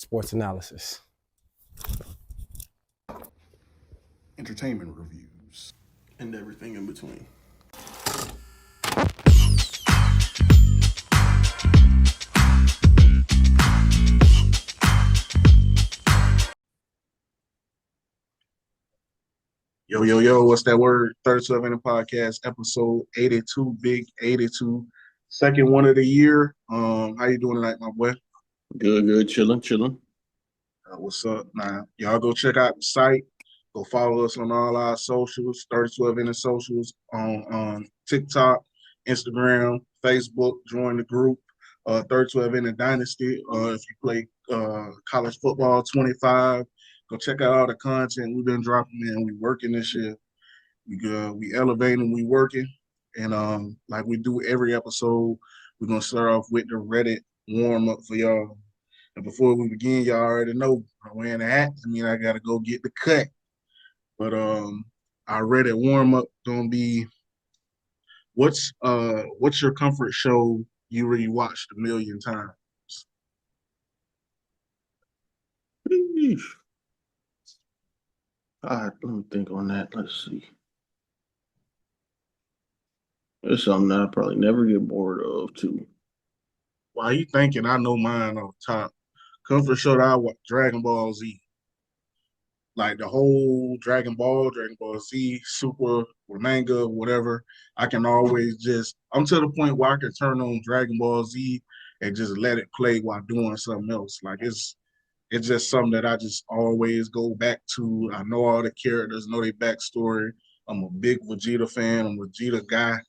sports analysis. Entertainment reviews. And everything in between. Yo, what's that word? 32 Minute Podcast, episode 82, big 82. Second one of the year. How you doing tonight, my boy? Good, chilling. What's up? Now, y'all go check out the site. Go follow us on all our socials, 32 Minute socials on TikTok, Instagram, Facebook. Join the group, 32 Minute Dynasty. If you play college football 25, go check out all the content we've been dropping, man. We working this year. We elevating, we working. And like we do every episode, we're going to start off with the Reddit warm-up for y'all. And before we begin, y'all already know I'm wearing a hat. I mean, I got to go get the cut. But our Reddit warm-up going to be, what's your comfort show you rewatched a million times? Let me think on that. Let's see. It's something that I probably never get bored of, too. While you thinking, I know mine off top. Comfort show that I watch, Dragon Ball Z. Like the whole Dragon Ball Z, Super, or manga, whatever. I can always I'm to the point where I can turn on Dragon Ball Z and just let it play while doing something else. Like it's just something that I just always go back to. I know all the characters, know their backstory. I'm a big Vegeta fan. I'm a Vegeta guy.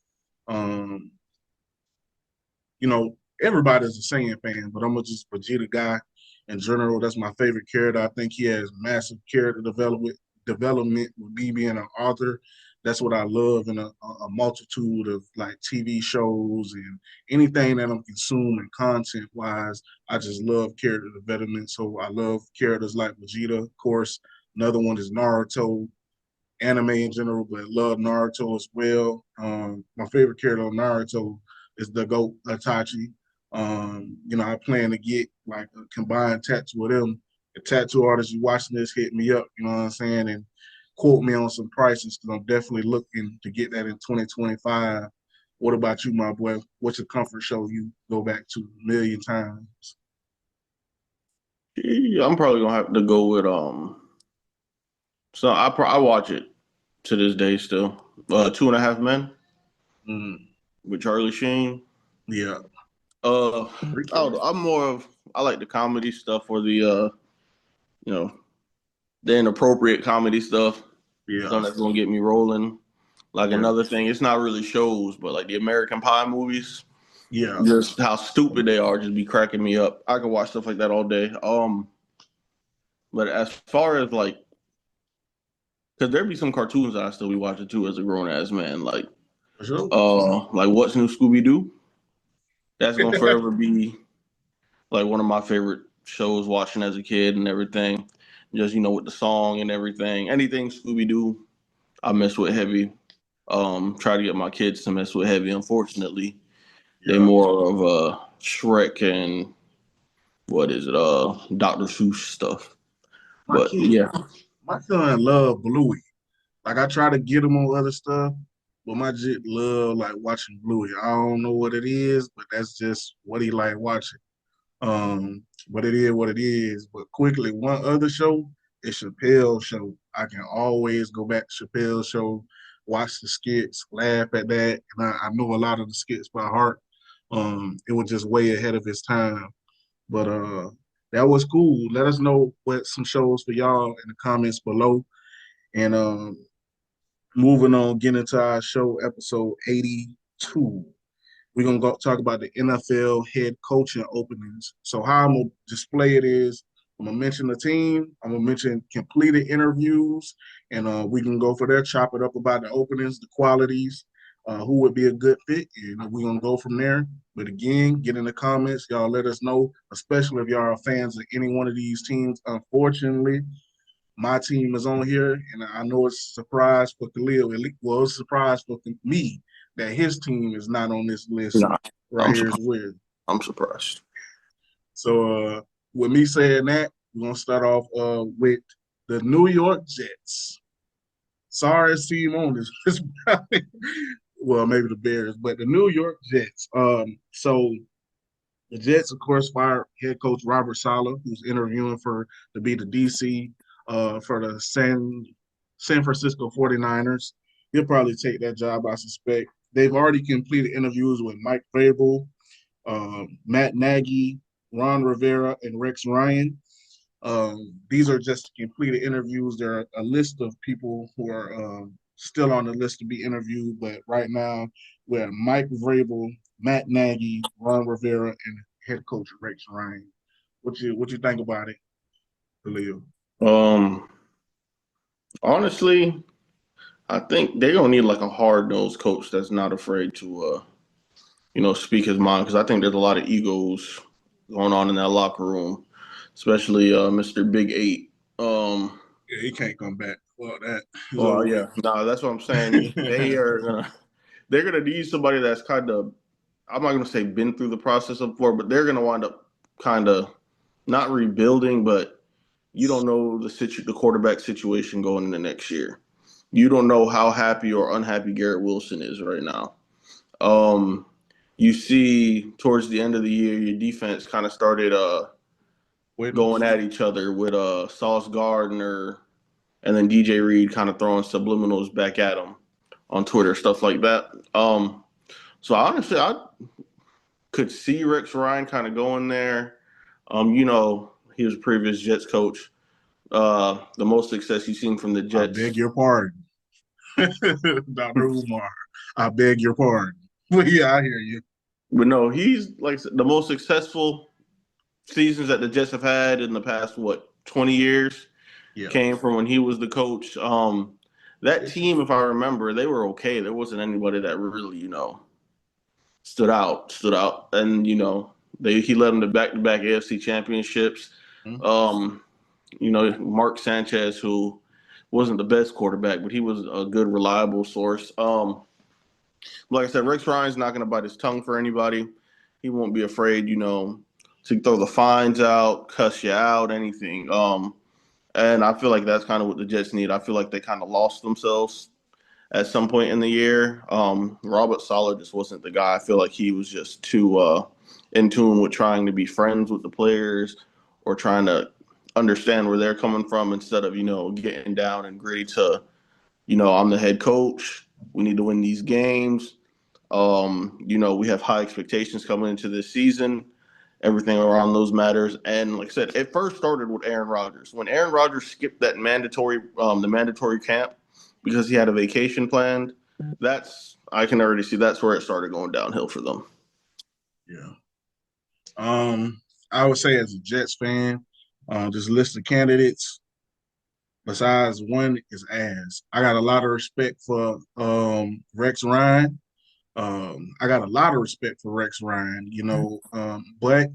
Everybody's a Saiyan fan, but I'm just a Vegeta guy in general. That's my favorite character. I think he has massive character development with me being an author. That's what I love in a multitude of like TV shows and anything that I'm consuming content wise. I just love character development. So I love characters like Vegeta, of course. Another one is Naruto, anime in general, but love Naruto as well. My favorite character on Naruto is the GOAT Itachi. I plan to get like a combined tattoo with him. The tattoo artist you watching this, hit me up, you know what I'm saying, and quote me on some prices because I'm definitely looking to get that in 2025. What about you, my boy? What's your comfort show you go back to a million times? Yeah, I'm probably gonna have to go with So I watch it to this day still. 2.5 Men with Charlie Sheen. Yeah. I like the comedy stuff or the inappropriate comedy stuff. Yeah. Something that's gonna get me rolling. Like another thing, it's not really shows, but like the American Pie movies. Yeah. Just how stupid they are just be cracking me up. I can watch stuff like that all day. But as far as like, because there be some cartoons that I still be watching too as a grown ass man. Like, like What's New Scooby Doo. That's gonna forever be like one of my favorite shows watching as a kid and everything. Just with the song and everything. Anything Scooby Doo, I mess with heavy. Try to get my kids to mess with heavy. Unfortunately, they more of Shrek and Dr. Seuss stuff. My son love Bluey. Like I try to get him on other stuff, but my jit love like watching Bluey. I don't know what it is, but that's just what he like watching. But it is what it is. But quickly, one other show is Chappelle's Show. I can always go back to Chappelle's Show, watch the skits, laugh at that, and I know a lot of the skits by heart. It was just way ahead of its time. But that was cool. Let us know what some shows for y'all in the comments below. And moving on, getting into our show, episode 82. We're going to talk about the NFL head coaching openings. So how I'm going to display it is, I'm going to mention the team, I'm going to mention completed interviews, and we can go for there, chop it up about the openings, the qualities, who would be a good fit, and we're going to go from there. But again, get in the comments. Y'all let us know, especially if y'all are fans of any one of these teams. Unfortunately, my team is on here, and I know it's a surprise for Chalil. Well, it's a surprise for me that his team is not on this list here as well. I'm surprised. So with me saying that, we're gonna start off with the New York Jets. Sorry, team on this. Well, maybe the Bears, but the New York Jets. So the Jets, of course, fired head coach Robert Saleh, who's interviewing to be the DC for the San Francisco 49ers. He'll probably take that job, I suspect. They've already completed interviews with Mike Vrabel, Matt Nagy, Ron Rivera, and Rex Ryan. These are just completed interviews. There are a list of people who are still on the list to be interviewed, but right now we have Mike Vrabel, Matt Nagy, Ron Rivera, and head coach Rex Ryan. What you think about it, Chalil? Um, honestly, I think they're gonna need like a hard nosed coach that's not afraid to speak his mind, because I think there's a lot of egos going on in that locker room, especially Mr. Big Eight. Yeah, he can't come back. Well, that is Well, over with. yeah, no, that's what I'm saying. They're gonna need somebody that's kind of, I'm not gonna say been through the process of before, but they're gonna wind up kind of not rebuilding, but you don't know the quarterback situation going into next year. You don't know how happy or unhappy Garrett Wilson is right now. Um, you see towards the end of the year, your defense kind of started going at each other with Sauce Gardner and then DJ Reed kind of throwing subliminals back at him on Twitter, stuff like that. So honestly, I could see Rex Ryan kind of going there. He was a previous Jets coach. The most success you've seen from the I Jets. beg your pardon, Dr. Umar. I beg your pardon. But yeah, I hear you. But no, he's like the most successful seasons that the Jets have had in the past, 20 years Yeah. came from when he was the coach. That team, if I remember, they were okay. There wasn't anybody that really, stood out. And, he led them to back-to-back AFC championships. Mm-hmm. Mark Sanchez, who wasn't the best quarterback, but he was a good, reliable source. Like I said, Rex Ryan's not going to bite his tongue for anybody. He won't be afraid, to throw the fines out, cuss you out, anything. And I feel like that's kind of what the Jets need. I feel like they kind of lost themselves at some point in the year. Robert Saleh just wasn't the guy. I feel like he was just too in tune with trying to be friends with the players or trying to understand where they're coming from instead of, getting down and gritty to, I'm the head coach. We need to win these games. We have high expectations coming into this season. Everything around those matters. And like I said, it first started with Aaron Rodgers. When Aaron Rodgers skipped the mandatory camp because he had a vacation planned, I can already see that's where it started going downhill for them. Yeah. I would say as a Jets fan, this list of candidates, besides one is ass. I got a lot of respect for Rex Ryan. I got a lot of respect for Rex Ryan, but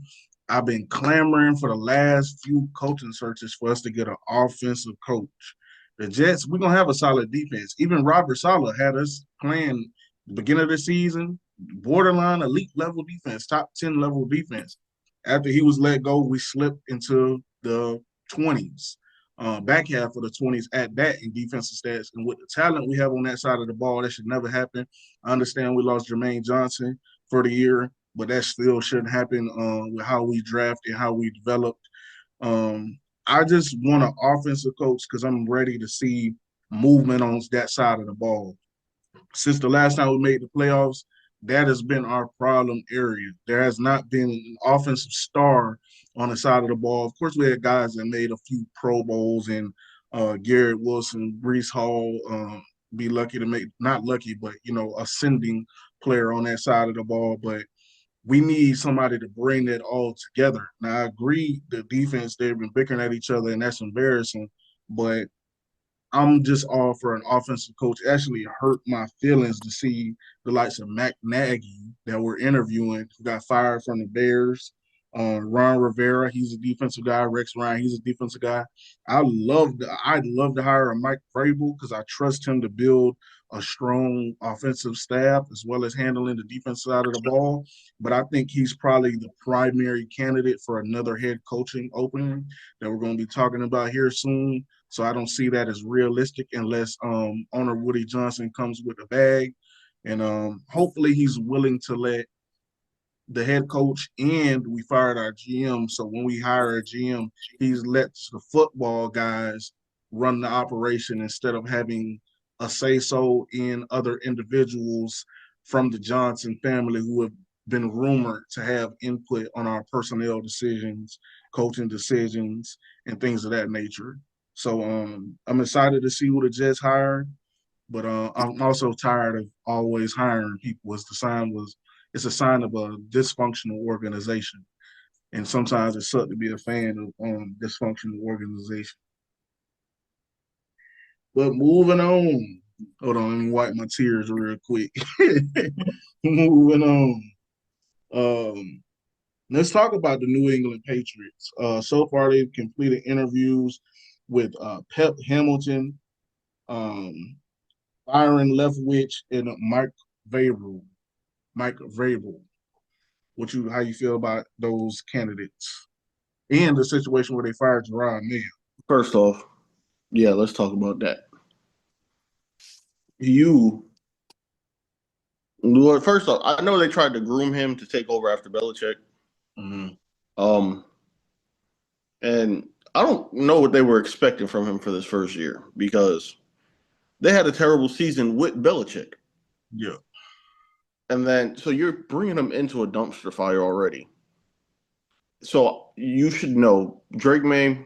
I've been clamoring for the last few coaching searches for us to get an offensive coach. The Jets, we're gonna have a solid defense. Even Robert Saleh had us playing the beginning of the season, borderline elite level defense, top 10 level defense. After he was let go, we slipped into the 20s, back half of the 20s at that in defensive stats. And with the talent we have on that side of the ball, that should never happen. I understand we lost Jermaine Johnson for the year, but that still shouldn't happen with how we draft and how we developed. I just want an offensive coach because I'm ready to see movement on that side of the ball. Since the last time we made the playoffs, that has been our problem area. There has not been an offensive star on the side of the ball. Of course, we had guys that made a few Pro Bowls and Garrett Wilson, Brees Hall, be lucky to make, not lucky, but, ascending player on that side of the ball. But we need somebody to bring that all together. Now, I agree the defense, they've been bickering at each other, and that's embarrassing. But I'm just all for an offensive coach. Actually, it hurt my feelings to see the likes of Matt Nagy that we're interviewing who got fired from the Bears. Ron Rivera, he's a defensive guy. Rex Ryan, he's a defensive guy. I'd love to hire a Mike Vrabel because I trust him to build a strong offensive staff as well as handling the defense side of the ball. But I think he's probably the primary candidate for another head coaching opening that we're going to be talking about here soon. So I don't see that as realistic unless owner Woody Johnson comes with a bag. And hopefully he's willing to let the head coach and we fired our GM. So when we hire a GM, he's lets the football guys run the operation instead of having a say so in other individuals from the Johnson family who have been rumored to have input on our personnel decisions, coaching decisions, and things of that nature. So I'm excited to see who the Jets hire, but I'm also tired of always hiring people. It's a sign of a dysfunctional organization. And sometimes it sucks to be a fan of dysfunctional organization. But moving on. Hold on, let me wipe my tears real quick. Moving on. Let's talk about the New England Patriots. So far, they've completed interviews with Pep Hamilton, um, Byron Leftwich, and Mike Vrabel. Mike Vrabel. How you feel about those candidates and the situation where they fired Gerard Mayo? First off, yeah, let's talk about that. Well, first off, I know they tried to groom him to take over after Belichick. Mm-hmm. And I don't know what they were expecting from him for this first year because they had a terrible season with Belichick. Yeah. And then, so you're bringing him into a dumpster fire already. So you should know Drake May,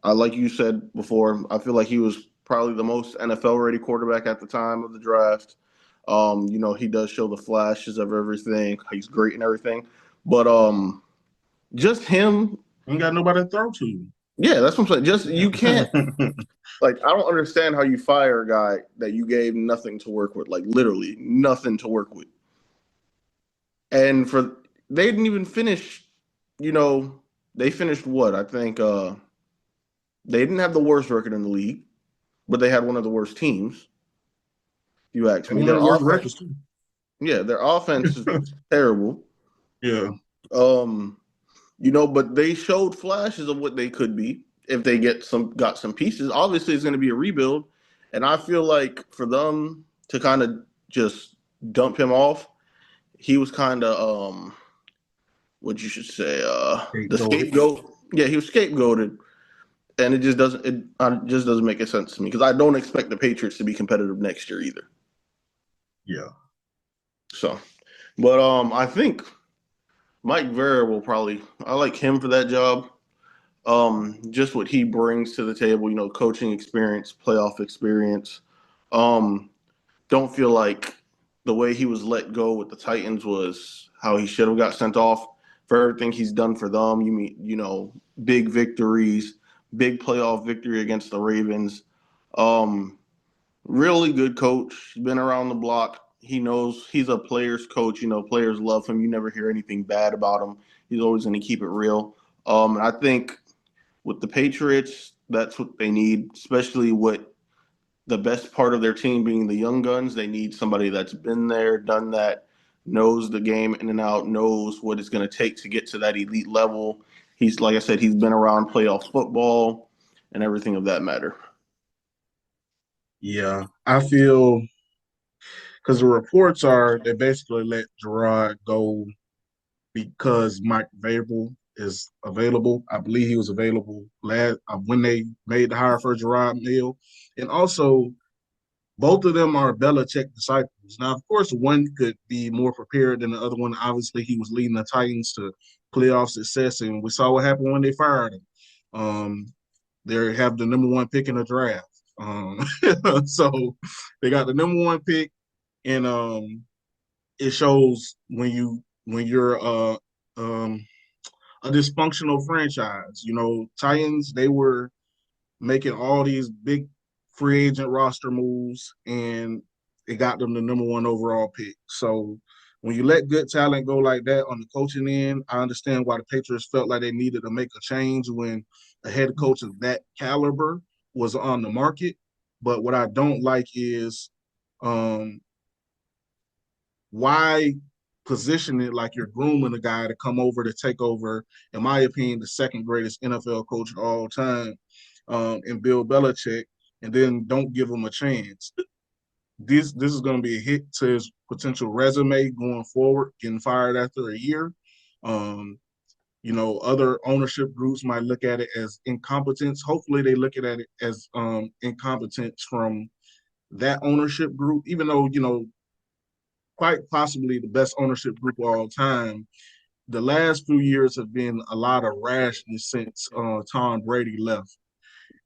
like you said before, I feel like he was probably the most NFL ready quarterback at the time of the draft. He does show the flashes of everything. He's great and everything. But just him. Ain't got nobody to throw to. Yeah, that's what I'm saying. Just you can't like I don't understand how you fire a guy that you gave nothing to work with, like literally nothing to work with. And they didn't even finish, they finished what? I think they didn't have the worst record in the league, but they had one of the worst teams. You ask me. One of the worst records too. Yeah, their offense is terrible. Yeah. But they showed flashes of what they could be if they got some pieces. Obviously, it's going to be a rebuild, and I feel like for them to kind of just dump him off, he was kind of what you should say, the scapegoat. Yeah, he was scapegoated, and it just doesn't make sense to me because I don't expect the Patriots to be competitive next year either. Yeah. So, but I think Mike Vera I like him for that job. Just what he brings to the table, coaching experience, playoff experience. Don't feel like the way he was let go with the Titans was how he should have got sent off for everything he's done for them. Big victories, big playoff victory against the Ravens. Really good coach. He's been around the block. He knows he's a player's coach. Players love him. You never hear anything bad about him. He's always going to keep it real. And I think with the Patriots, that's what they need, especially with the best part of their team being the young guns. They need somebody that's been there, done that, knows the game in and out, knows what it's going to take to get to that elite level. He's, like I said, he's been around playoff football and everything of that matter. Yeah, I feel because the reports are they basically let Gerard go because Mike Vrabel is available. I believe he was available when they made the hire for Gerard Mayo. And also, both of them are Belichick disciples. Now, of course, one could be more prepared than the other one. Obviously, he was leading the Titans to playoff success, and we saw what happened when they fired him. They have the number one pick in the draft. So they got the number one pick, and it shows when you're a dysfunctional franchise. Titans, they were making all these big free agent roster moves, and it got them the number one overall pick. So when you let good talent go like that on the coaching end, I understand why the Patriots felt like they needed to make a change when a head coach of that caliber was on the market. But what I don't like is why position it like you're grooming a guy to come over to take over, in my opinion, the second greatest NFL coach of all time, in Bill Belichick, and then don't give him a chance. This is going to be a hit to his potential resume going forward, getting fired after a year. Um, other ownership groups might look at it as incompetence. Hopefully, they look at it as incompetence from that ownership group, even though, quite possibly the best ownership group of all time. The last few years have been a lot of rashness since Tom Brady left.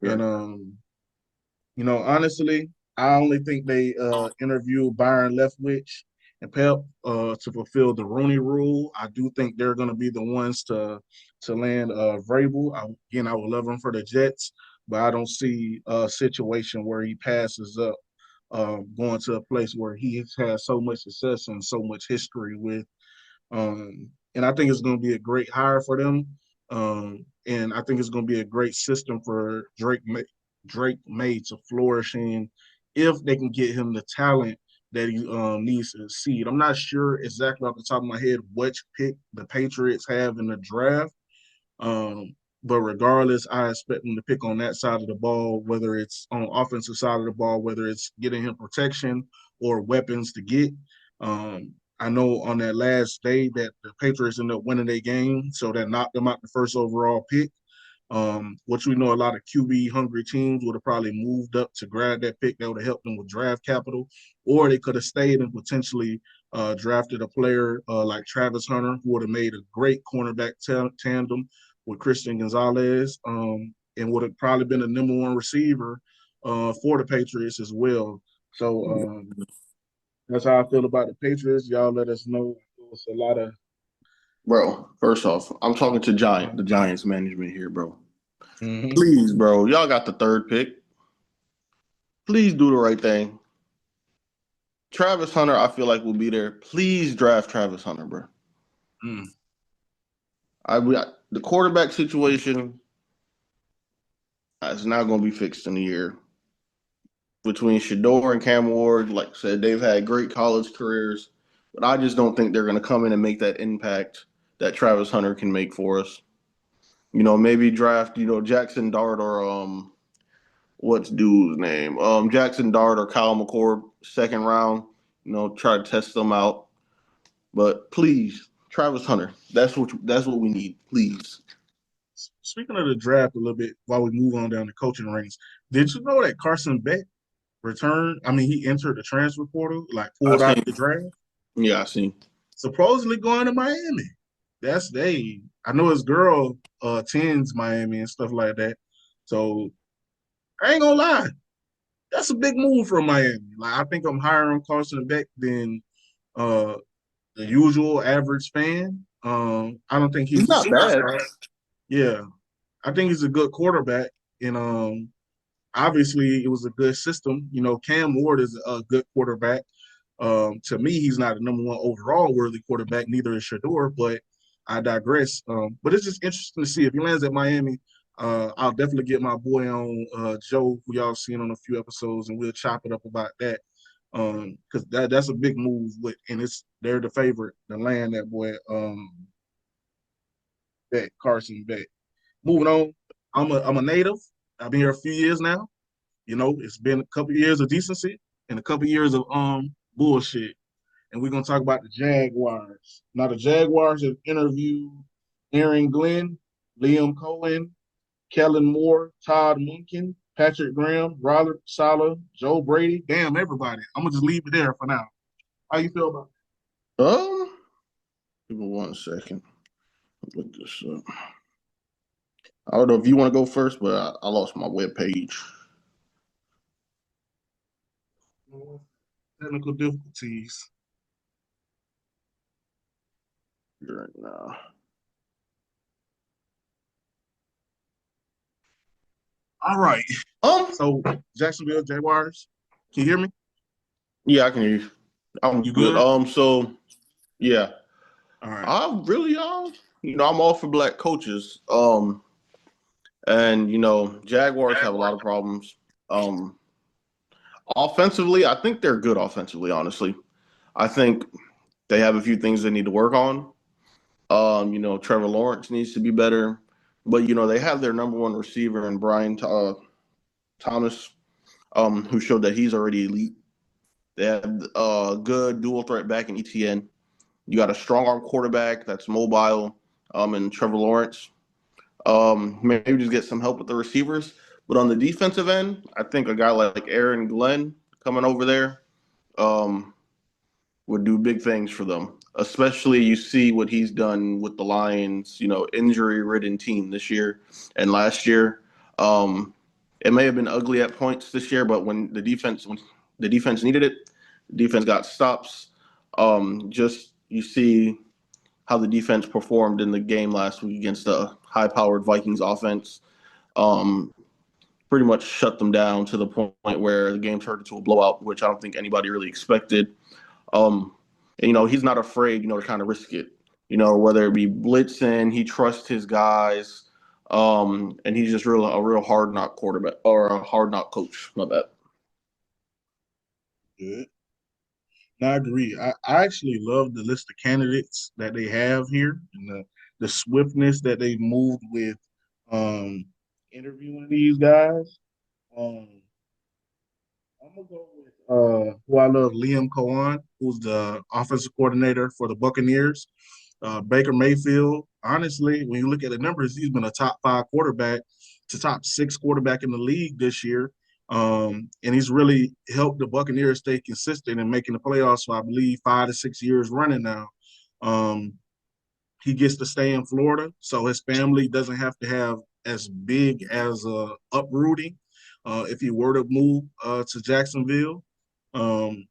Sure. And honestly, I only think they interviewed Byron Leftwich and Pep to fulfill the Rooney Rule. I do think they're going to be the ones to land Vrabel. I would love him for the Jets, but I don't see a situation where he passes up going to a place where he has had so much success and so much history with. And I think it's going to be a great hire for them. And I think it's going to be a great system for Drake May to flourish in if they can get him the talent that he needs to succeed. I'm not sure exactly off the top of my head which pick the Patriots have in the draft. But regardless, I expect them to pick on that side of the ball, whether it's on offensive side of the ball, whether it's getting him protection or weapons to get. I know on that last day that the Patriots ended up winning their game, so that knocked them out the first overall pick. Which we know a lot of QB hungry teams would have probably moved up to grab that pick that would have helped them with draft capital, or they could have stayed and potentially drafted a player like Travis Hunter, who would have made a great cornerback tandem with Christian Gonzalez, and would have probably been the number one receiver for the Patriots as well. So that's how I feel about the Patriots. Y'all let us know. It's a lot of Bro, first off, I'm talking to the Giants management here, bro. mm-hmm. Please, bro, y'all got the third pick. Please do the right thing. Travis Hunter, I feel like will be there. Please draft Travis Hunter, bro. Mm. The quarterback situation is not going to be fixed in a year. Between Shador and Cam Ward, like I said, they've had great college careers, but I just don't think they're going to come in and make that impact that Travis Hunter can make for us. Maybe draft, Jackson Dart or what's dude's name? Jackson Dart or Kyle McCord, second round. Try to test them out. But please, Travis Hunter, that's what we need. Please. Speaking of the draft a little bit, while we move on down the coaching ranks, did you know that Carson Beck returned? I mean, he entered the transfer portal, like I pulled out seen. of the draft, Yeah, I seen. supposedly going to Miami. That's they. I know his girl attends Miami and stuff like that. So I ain't gonna lie, that's a big move from Miami. Like I think I'm higher on Carson Beck than uh the usual average fan. I don't think He's he's a not bad. superstar. Yeah, I think he's a good quarterback, and obviously it was a good system. Cam Ward is a good quarterback. To me, he's not a number one overall worthy quarterback. Neither is Shador, but I digress. But it's just interesting to see if he lands at Miami. I'll definitely get my boy on Joe, who y'all seen on a few episodes, and we'll chop it up about that. Because that's a big move, and they're the favorite to land that boy. Beck, Carson Beck. Moving on, I'm a native. I've been here a few years now. It's been a couple of years of decency and a couple of years of bullshit. And we're gonna talk about the Jaguars. Now the Jaguars have interviewed Aaron Glenn, Liam Cohen, Kellen Moore, Todd Munkin, Patrick Graham, Robert Saleh, Joe Brady. Damn, everybody. I'm gonna just leave it there for now. How you feel about Give me 1 second. Look this up. I don't know if you want to go first, but I lost my web page. that? Technical difficulties. Right now. All right. So Jacksonville Jaguars. Can you hear me? Yeah, I can hear you. I'm You good. good? Yeah. All right. I really I'm all for black coaches. And Jaguars have a lot of problems. Um, Offensively, I think they're good offensively, honestly. I think they have a few things they need to work on. Trevor Lawrence needs to be better. But they have their number one receiver in Brian Thomas, who showed that he's already elite. They have a good dual threat back in ETN. You got a strong arm quarterback that's mobile, in Trevor Lawrence. Maybe just get some help with the receivers. But on the defensive end, I think a guy like Aaron Glenn coming over there um, would do big things for them. Especially you see what he's done with the Lions, injury-ridden team this year and last year. Um, it may have been ugly at points this year, but when the defense needed it, the defense got stops. Just you see how the defense performed in the game last week against the high-powered Vikings offense. Um, Pretty much shut them down to the point where the game turned into a blowout, which I don't think anybody really expected. Um, and he's not afraid, to kind of risk it. Whether it be blitzing, he trusts his guys, and he's just a real hard knock quarterback or a hard knock coach. My bad. Good. No, I agree. I actually love the list of candidates that they have here and the swiftness that they moved with um, interviewing these guys. Um, I'm gonna go with who I love, Liam Cohen, who's the offensive coordinator for the Buccaneers. Baker Mayfield, honestly, when you look at the numbers, he's been a top 5 quarterback to top 6 quarterback in the league this year. And he's really helped the Buccaneers stay consistent in making the playoffs for, I believe, 5 to 6 years running now. Um, he gets to stay in Florida, so his family doesn't have to have as big as uprooting if he were to move to Jacksonville. Um,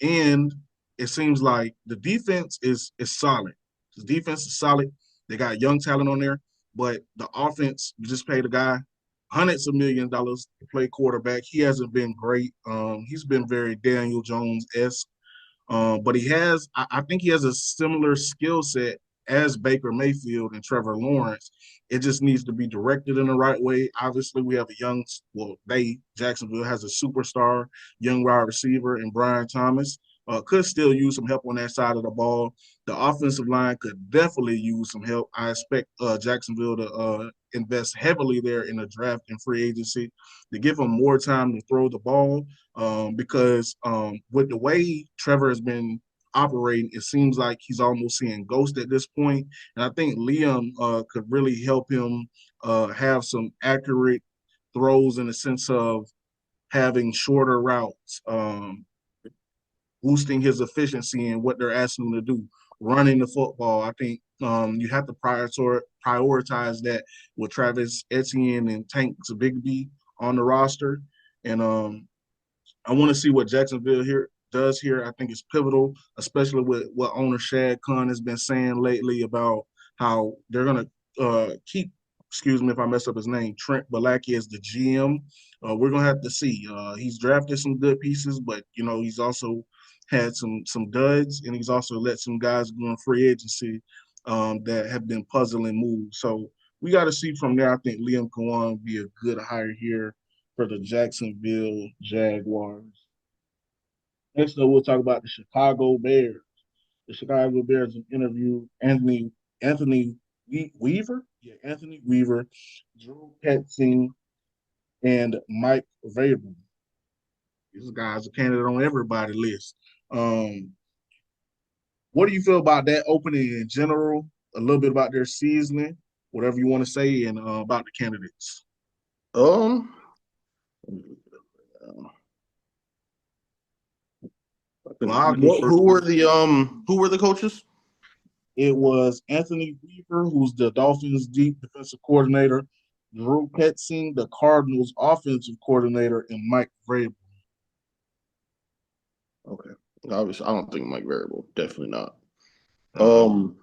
and it seems like the defense is solid. The defense is solid. They got young talent on there, but the offense, you just paid a guy hundreds of $millions to play quarterback. He hasn't been great. He's been very Daniel Jones esque. But I think he has a similar skill set as Baker Mayfield and Trevor Lawrence. It just needs to be directed in the right way. Obviously, we have Jacksonville has a superstar young wide receiver in Brian Thomas. Could still use some help on that side of the ball. The offensive line could definitely use some help. I expect Jacksonville to invest heavily there in the draft and free agency to give them more time to throw the ball because with the way Trevor has been operating, it seems like he's almost seeing ghosts at this point. And I think Liam could really help him have some accurate throws in the sense of having shorter routes, boosting his efficiency in what they're asking him to do, running the football. I think you have to prioritize that with Travis Etienne and Tank Bigby on the roster. And I want to see what Jacksonville here does here. I think it's pivotal, especially with what owner Shad Khan has been saying lately about how they're going to keep. Excuse me if I mess up his name. Trent Balaki as the GM. We're gonna have to see. He's drafted some good pieces, but he's also had some duds, and he's also let some guys go in free agency that have been puzzling moves. So we got to see from there. I think Liam Cohen would be a good hire here for the Jacksonville Jaguars. Next up, we'll talk about the Chicago Bears. The Chicago Bears have interviewed Anthony Weaver, Anthony Weaver, Drew Petzing, and Mike Vrabel. These guys are candidate on everybody's list. Um, what do you feel about that opening in general? A little bit about their seasoning, whatever you want to say, and about the candidates. Um, Well, I'll go first. who were the coaches? It was Anthony Weaver, who's the Dolphins' deep defensive coordinator, Drew Petzing, the Cardinals' offensive coordinator, and Mike Vrabel. Okay, obviously I don't think Mike Variable. Definitely not. Uh, Um,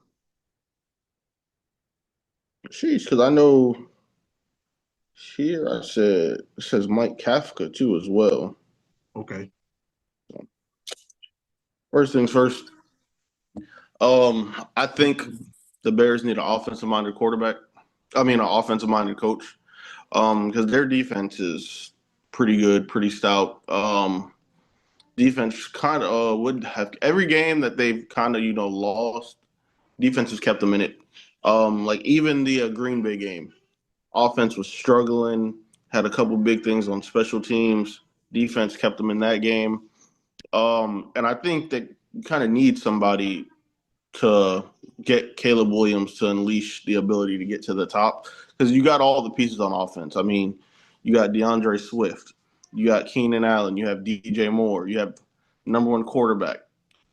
Sheesh, because I know here I said it says Mike Kafka too as well. okay. First things first. I think the Bears need an offensive-minded quarterback. I mean, an offensive-minded coach. Because their defense is pretty good, pretty stout. Defense kind of would have every game that they've kind of lost. Defense has kept them in it. Like even the Green Bay game, offense was struggling. Had a couple big things on special teams. Defense kept them in that game. And I think that you kind of need somebody to get Caleb Williams to unleash the ability to get to the top because you got all the pieces on offense. I mean, you got DeAndre Swift, you got Keenan Allen, you have DJ Moore, you have number one quarterback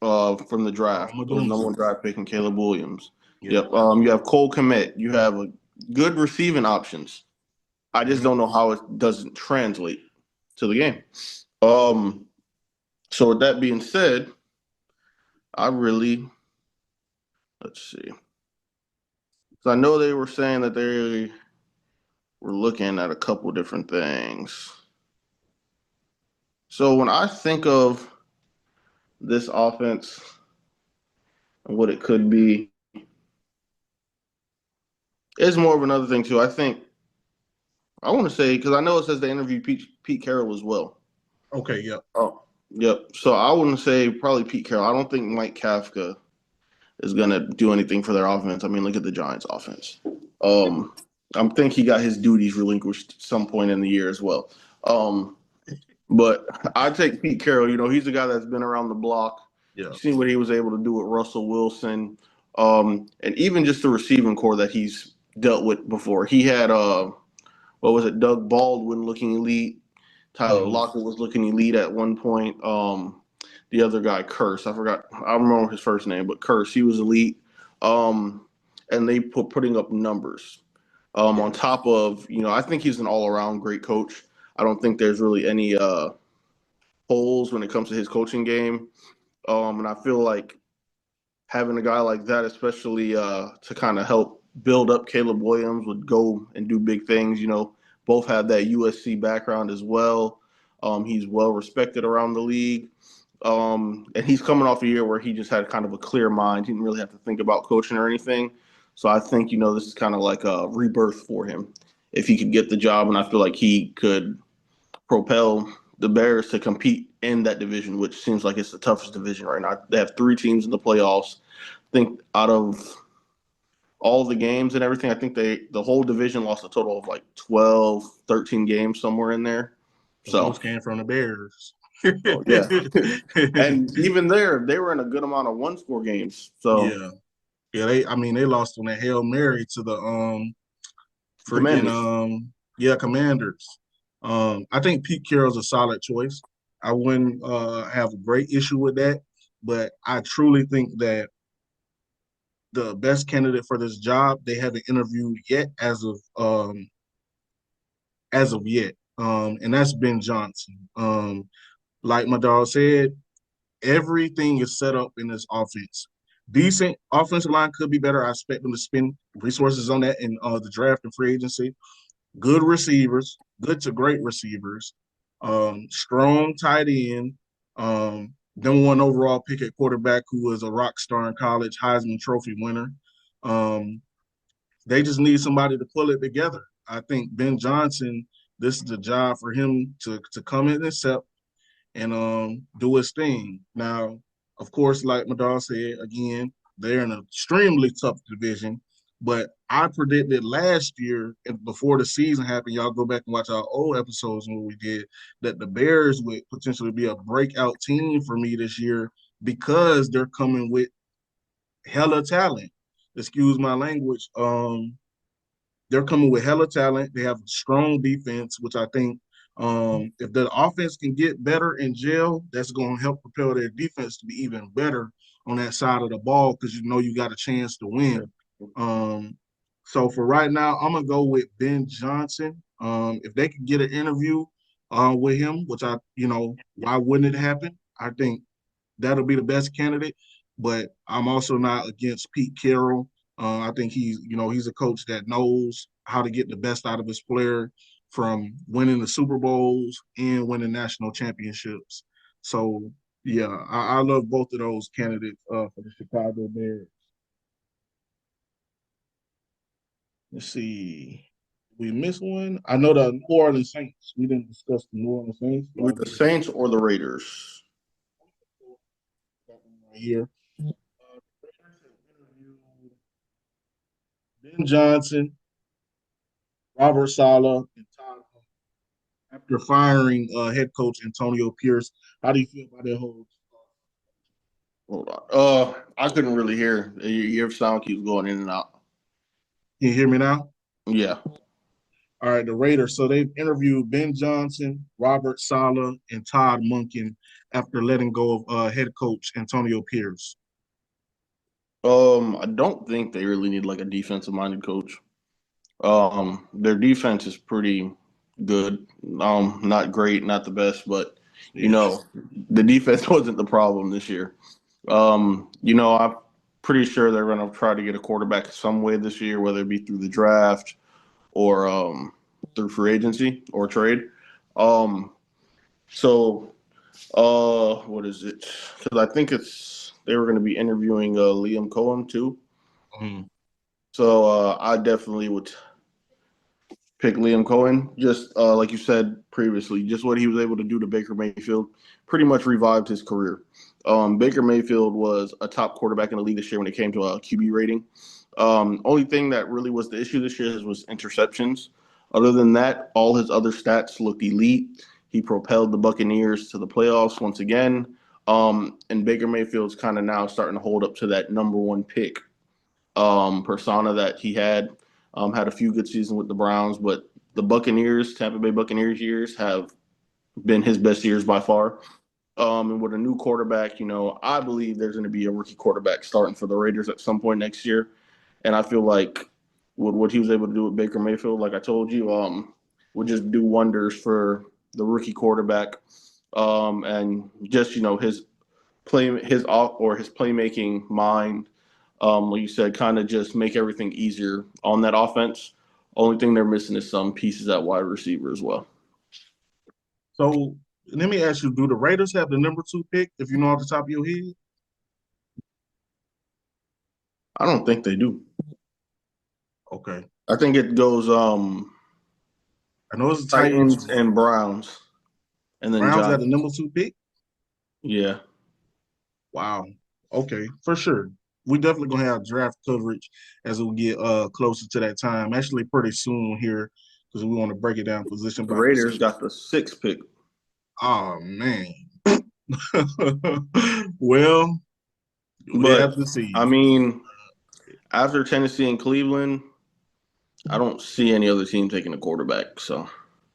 from the draft, or the number one draft pick in Caleb Williams. Yeah. Yep. You have Cole Kmet. You have good receiving options. I just don't know how it doesn't translate to the game. So with that being said, let's see. So I know they were saying that they were looking at a couple different things. So when I think of this offense and what it could be, it's more of another thing too. I want to say, because I know it says they interviewed Pete Carroll as well. Okay, yep. Oh, yep. So I wouldn't say probably Pete Carroll. I don't think Mike Kafka is going to do anything for their offense. I mean, look at the Giants' offense. I think he got his duties relinquished at some point in the year as well. But I take Pete Carroll. He's a guy that's been around the block. Yeah. Seen what he was able to do with Russell Wilson, and even just the receiving core that he's dealt with before. He had Doug Baldwin looking elite. Tyler Lockett was looking elite at one point. The other guy, Curse, I don't remember his first name, but Curse, he was elite. And they putting up numbers. On top of, I think he's an all-around great coach. I don't think there's really any holes when it comes to his coaching game. And I feel like having a guy like that, especially to kind of help build up Caleb Williams, would go and do big things. Both have that USC background as well. He's well respected around the league. And he's coming off a year where he just had kind of a clear mind. He didn't really have to think about coaching or anything. So I think, this is kind of like a rebirth for him if he could get the job. And I feel like he could propel the Bears to compete in that division, which seems like it's the toughest division right now. They have 3 teams in the playoffs. I think out of all the games and everything, I think the whole division lost a total of like 12, 13 games somewhere in there. So those came from the Bears. Yeah. And even there, they were in a good amount of one-score games. So yeah, they lost on a Hail Mary to the Commanders. I think Pete Carroll's a solid choice. I wouldn't have a great issue with that, but I truly think that the best candidate for this job they haven't interviewed yet as of yet, and that's Ben Johnson. Like my dog said, everything is set up in this offense. Decent offensive line could be better. I expect them to spend resources on that in the draft and free agency. Good receivers, good to great receivers, strong tight end, number one overall pick at quarterback who was a rock star in college, Heisman Trophy winner. They just need somebody to pull it together. I think Ben Johnson, this is the job for him to come in and accept and do his thing. Now, of course, like my dog said, again, they're in an extremely tough division. But I predicted last year, and before the season happened, y'all go back and watch our old episodes when we did, that the Bears would potentially be a breakout team for me this year because they're coming with hella talent. Excuse my language. They're coming with hella talent. They have a strong defense, which I think if the offense can get better in jail, that's going to help propel their defense to be even better on that side of the ball because you got a chance to win. So for right now, I'm gonna go with Ben Johnson. If they could get an interview with him, which why wouldn't it happen? I think that'll be the best candidate. But I'm also not against Pete Carroll. I think he's a coach that knows how to get the best out of his player from winning the Super Bowls and winning national championships. So Yeah, I love both of those candidates for the Chicago Bears. Let's see. We missed one. I know the New Orleans Saints. We didn't discuss the New Orleans Saints. With the Saints or the Raiders? Right here. The Raiders have interviewed Ben Johnson, Robert Sala, and Todd after firing head coach Antonio Pierce. How do you feel about that whole? Hold on. I couldn't really hear. Your sound keeps going in and out. Can you hear me now? Yeah. All right, the Raiders. So they've interviewed Ben Johnson, Robert Sala, and Todd Monken after letting go of head coach Antonio Pierce. I don't think they really need like a defensive minded coach. Their defense is pretty good. Not great, not the best, but you Yeah. know, the defense wasn't the problem this year. I'm pretty sure they're going to try to get a quarterback some way this year, whether it be through the draft or through free agency or trade. Um, so what is it? Because I think they were going to be interviewing Liam Cohen too. Mhm. So I definitely would pick Liam Cohen. Just like you said previously, just what he was able to do to Baker Mayfield pretty much revived his career. Baker Mayfield was a top quarterback in the league this year when it came to a QB rating. Only thing that really was the issue this year was interceptions. Other than that, all his other stats looked elite. He propelled the Buccaneers to the playoffs once again. And Baker Mayfield's kind of now starting to hold up to that number one pick persona that he had. Had a few good seasons with the Browns, but the Buccaneers, Tampa Bay Buccaneers years have been his best years by far. And with a new quarterback, I believe there's going to be a rookie quarterback starting for the Raiders at some point next year. And I feel like with what he was able to do with Baker Mayfield, like I told you, would just do wonders for the rookie quarterback. And just his off or his playmaking mind, like you said, kind of just make everything easier on that offense. Only thing they're missing is some pieces at wide receiver as well. So let me ask you: do the Raiders have the number 2 pick? If you know off the top of your head. I don't think they do. Okay. I think it goes I know it's the Titans. Titans and Browns, and then Browns got the Giants. number 2 pick. Yeah, Wow. Okay, for sure. We definitely gonna have draft coverage as we get closer to that time. Actually, pretty soon here because we want to break it down position the by Raiders position. got the sixth pick. Oh man. Well, we have But to see. I mean, after Tennessee and Cleveland, I don't see any other team taking a quarterback. So,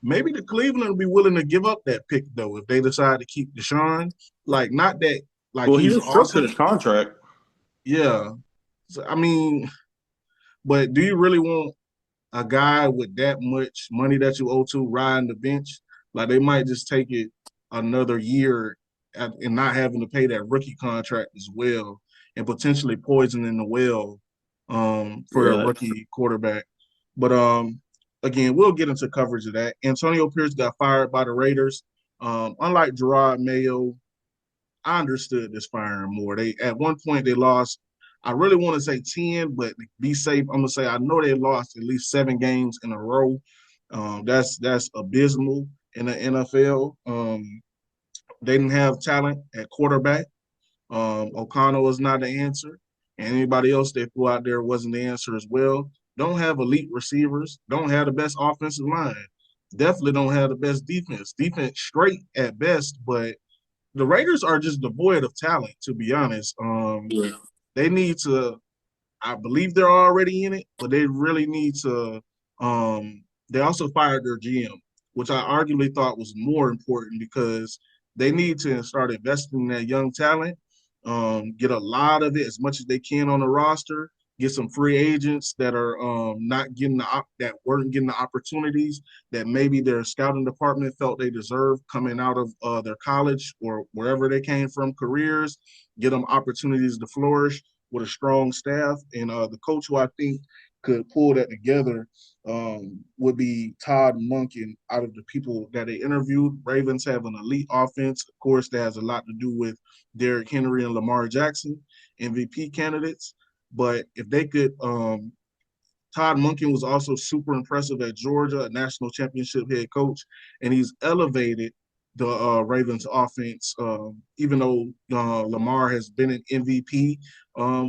Maybe the Cleveland will be willing to give up that pick though if they decide to keep Deshaun. Like, not that like well, he he's just structured awesome. his contract. Yeah. So, I mean, but do you really want a guy with that much money that you owe to riding the bench? Like, they might just take it another year and not having to pay that rookie contract as well, and potentially poisoning the well for a Yeah, rookie quarterback. But again, we'll get into coverage of that. Antonio Pierce got fired by the Raiders. Unlike Gerard Mayo, I understood this firing more. They at one point they lost. I really want to say 10, but to be safe, I'm gonna say I know they lost at least 7 games in a row. That's abysmal in the NFL. They didn't have talent at quarterback. O'Connell was not the answer, and anybody else they threw out there wasn't the answer as well. Don't have elite receivers. Don't have the best offensive line. Definitely don't have the best defense. Defense straight at best, but the Raiders are just devoid of talent, to be honest. yeah. They need to. I believe they're already in it, but they really need to. They also fired their GM, which I arguably thought was more important because they need to start investing in that young talent. Get a lot of it as much as they can on the roster. Get some free agents that are not getting that weren't getting the opportunities that maybe their scouting department felt they deserved coming out of their college or wherever they came from careers. Get them opportunities to flourish with a strong staff and the coach who I think could pull that together. would be Todd Monken. Out of the people that they interviewed, Ravens have an elite offense. Of course, that has a lot to do with Derrick Henry and Lamar Jackson, MVP candidates. But if they could Todd Monken was also super impressive at Georgia, a national championship head coach, and he's elevated the Ravens offense. Even though Lamar has been an MVP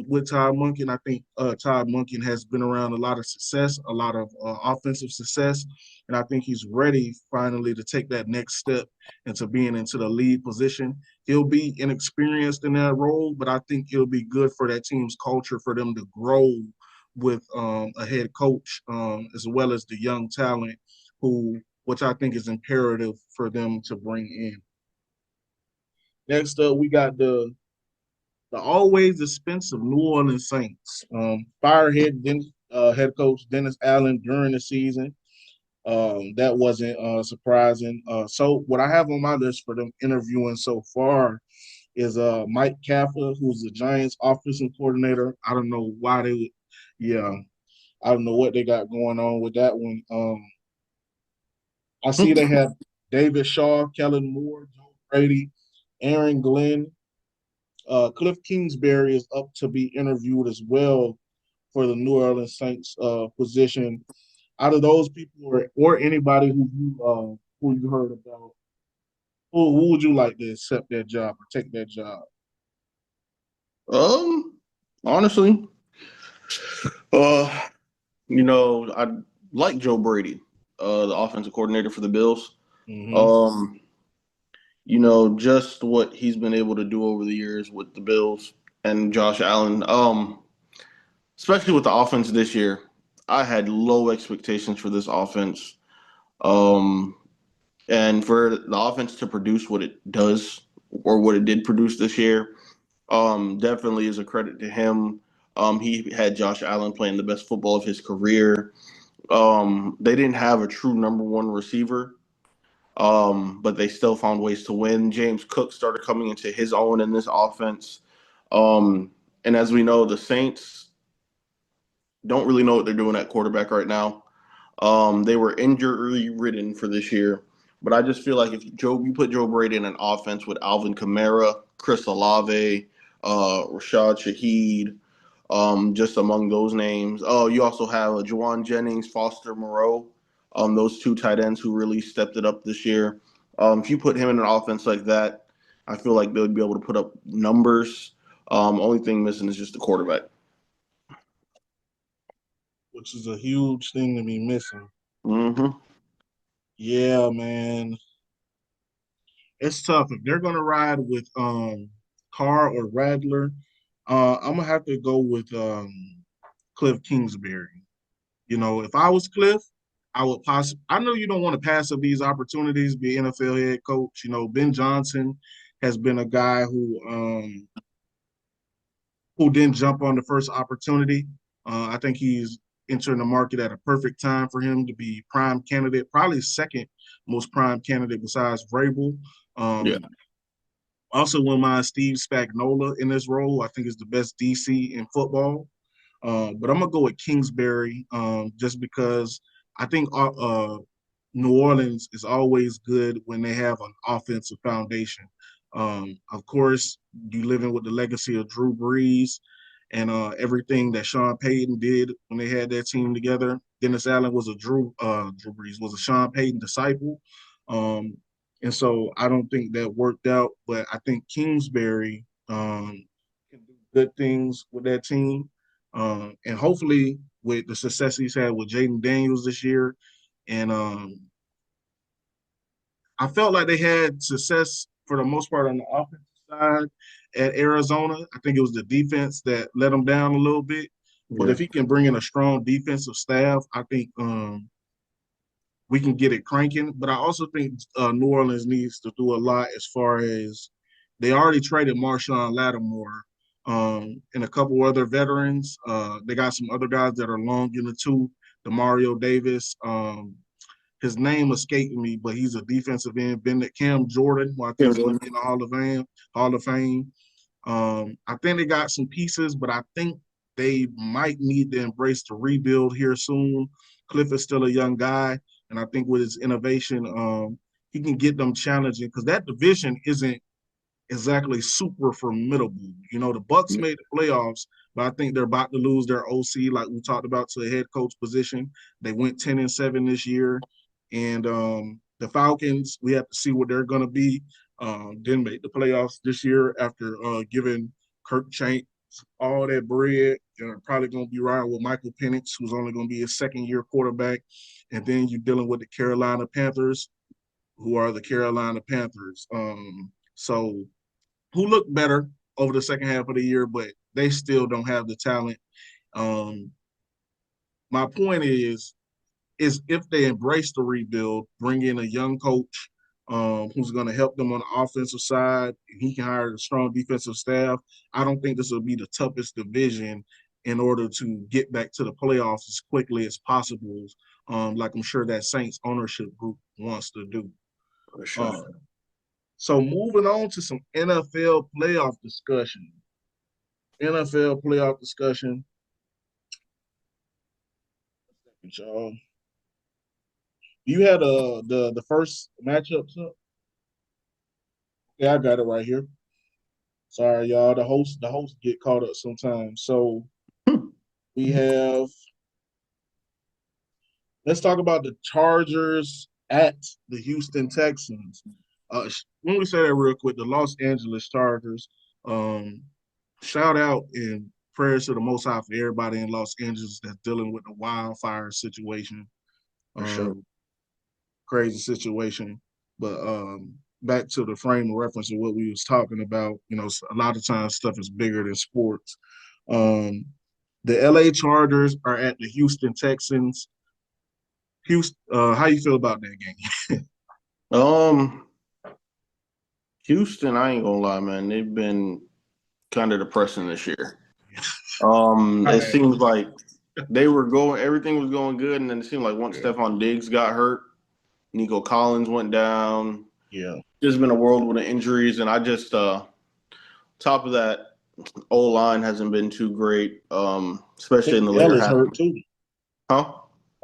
with Todd Monken, I think Todd Monken has been around a lot of success, a lot of offensive success, and I think he's ready finally to take that next step into being into the lead position. He'll be inexperienced in that role, but I think it'll be good for that team's culture for them to grow with a head coach as well as the young talent which I think is imperative for them to bring in. Next up, we got the always expensive New Orleans Saints. Firehead head coach Dennis Allen during the season. That wasn't surprising. So what I have on my list for them interviewing so far is Mike Kafka, who's the Giants offensive coordinator. I don't know why yeah, I don't know what they got going on with that one. I see they have David Shaw, Kellen Moore, Joe Brady, Aaron Glenn. Cliff Kingsbury is up to be interviewed as well for the New Orleans Saints position. Out of those people, or anybody who you heard about, who would you like to accept that job or take that job? Honestly, uh, I like Joe Brady, the offensive coordinator for the Bills. Mm-hmm. Um, just what he's been able to do over the years with the Bills and Josh Allen. Especially with the offense this year, I had low expectations for this offense. Um, and for the offense to produce what it does or what it did produce this year, definitely is a credit to him. He had Josh Allen playing the best football of his career. They didn't have a true number one receiver, but they still found ways to win. James Cook started coming into his own in this offense. And as we know, the Saints don't really know what they're doing at quarterback right now. They were injury ridden for this year, but I just feel like if you put Joe Brady in an offense with Alvin Kamara, Chris Olave, Rashad Shaheed, just among those names. Oh, you also have Juwan Jennings, Foster Moreau, those two tight ends who really stepped it up this year. If you put him in an offense like that, I feel like they would be able to put up numbers. Only thing missing is just the quarterback. Which is a huge thing to be missing. Mm-hmm. Yeah, man. It's tough. If they're gonna ride with Carr or Radler, I'm gonna have to go with Cliff Kingsbury. If I was Cliff, I would possibly. I know you don't want to pass up these opportunities, be NFL head coach. Ben Johnson has been a guy who didn't jump on the first opportunity. I think he's entering the market at a perfect time for him to be prime candidate, probably second most prime candidate besides Vrabel. Yeah. Also, wouldn't mind Steve Spagnuolo in this role. I think is the best DC in football. But I'm gonna go with Kingsbury just because I think New Orleans is always good when they have an offensive foundation. Of course, you living with the legacy of Drew Brees and everything that Sean Payton did when they had that team together. Dennis Allen was a Drew Brees was a Sean Payton disciple. Um, and so I don't think that worked out, but I think Kingsbury can do good things with that team. And hopefully with the success he's had with Jaden Daniels this year. And I felt like they had success for the most part on the offensive side at Arizona. I think it was the defense that let them down a little bit. But Yeah. if he can bring in a strong defensive staff, I think we can get it cranking. But I also think New Orleans needs to do a lot as far as they already traded Marshawn Lattimore and a couple other veterans. They got some other guys that are long in the tooth. Demario Davis. His name escaped me, but he's a defensive end. Bennett Cam Jordan, who I think is going to be in the Hall of Fame. I think they got some pieces, but I think they might need to embrace the rebuild here soon. Cliff is still a young guy, and I think with his innovation, he can get them challenging because that division isn't exactly super formidable. You know, the Bucks made the playoffs, but I think they're about to lose their OC, like we talked about, to a head coach position. They went 10-7 this year, and the Falcons, we have to see what they're going to be. Didn't make the playoffs this year after giving Kirk Chanks all that bread. They're probably going to be riding with Michael Penix, who's only going to be a second-year quarterback, and then you're dealing with the Carolina Panthers, who are the Carolina Panthers. So who look better over the second half of the year, but they still don't have the talent. Um, my point is if they embrace the rebuild, bring in a young coach who's going to help them on the offensive side, and he can hire a strong defensive staff. I don't think this will be the toughest division in order to get back to the playoffs as quickly as possible, like I'm sure that Saints ownership group wants to do. For sure. So moving on to some NFL playoff discussion. NFL playoff discussion. Y'all. You had the first matchups up? Yeah, I got it right here. Sorry, y'all. The host get caught up sometimes. So we have. Let's talk about the Chargers at the Houston Texans. When we say that real quick, the Los Angeles Chargers. Um, Shout out and prayers to the Most High for everybody in Los Angeles that's dealing with the wildfire situation. For sure. Crazy situation. But back to the frame of reference of what we was talking about, you know, a lot of times stuff is bigger than sports. Um, the LA Chargers are at the Houston Texans. Houston, how you feel about that game? Um, Houston, I ain't gonna lie, man. They've been kind of depressing this year. It seems like everything was going good, and then it seemed like once Stephon Diggs got hurt, Nico Collins went down. Yeah. There's been a whirlwind of injuries, and I just top of that, O-line hasn't been too great, especially in the Dell later is half. hurt too. Huh?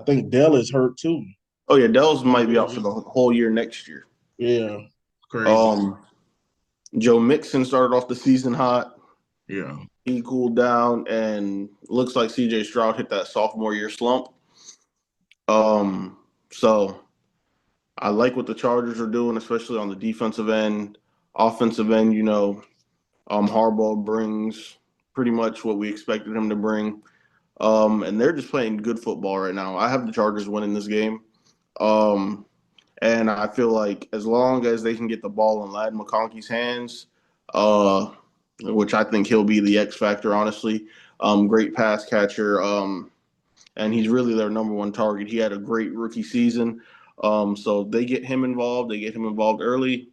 I think Dell is hurt too. Oh yeah, Dells might be out for the whole year next year. Yeah, crazy. Joe Mixon started off the season hot. Yeah. He cooled down, and looks like C.J. Stroud hit that sophomore year slump. So I like what the Chargers are doing, especially on the defensive end. Offensive end, Harbaugh brings pretty much what we expected him to bring. And they're just playing good football right now. I have the Chargers winning this game. And I feel like as long as they can get the ball in Ladd McConkey's hands, which I think he'll be the X factor, honestly. Great pass catcher, and he's really their number one target. He had a great rookie season. So they get him involved. They get him involved early.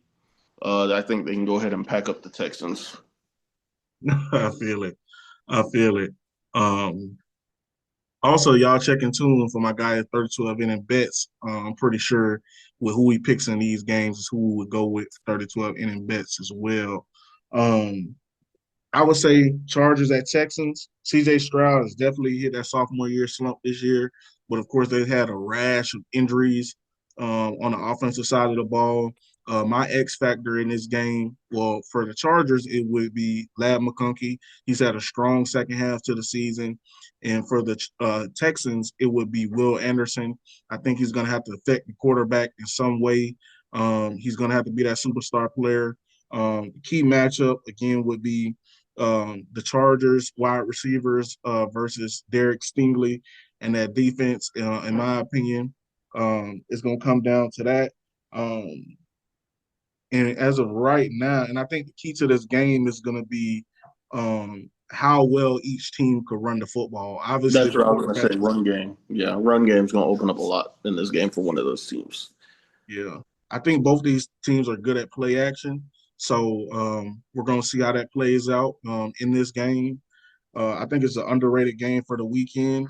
I think they can go ahead and pack up the Texans. I feel it. I feel it. Also, y'all check and tune for my guy at 32 inning bets. I'm pretty sure with who he picks in these games is who we would go with 32 inning bets as well. I would say Chargers at Texans. C.J. Stroud has definitely hit that sophomore year slump this year, but of course they've had a rash of injuries on the offensive side of the ball. My X factor in this game, well, for the Chargers, it would be Ladd McConkey. He's had a strong second half to the season. And for the Texans, it would be Will Anderson. I think he's going to have to affect the quarterback in some way. He's going to have to be that superstar player. The key matchup, again, would be the Chargers wide receivers versus Derek Stingley, and that defense, in my opinion, is going to come down to that. And as of right now, and I think the key to this game is going to be how well each team could run the football. Obviously, That's what I was going to say. Run game. Yeah, run game's going to open up a lot in this game for one of those teams. Yeah. I think both these teams are good at play action. So we're going to see how that plays out in this game. I think it's an underrated game for the weekend.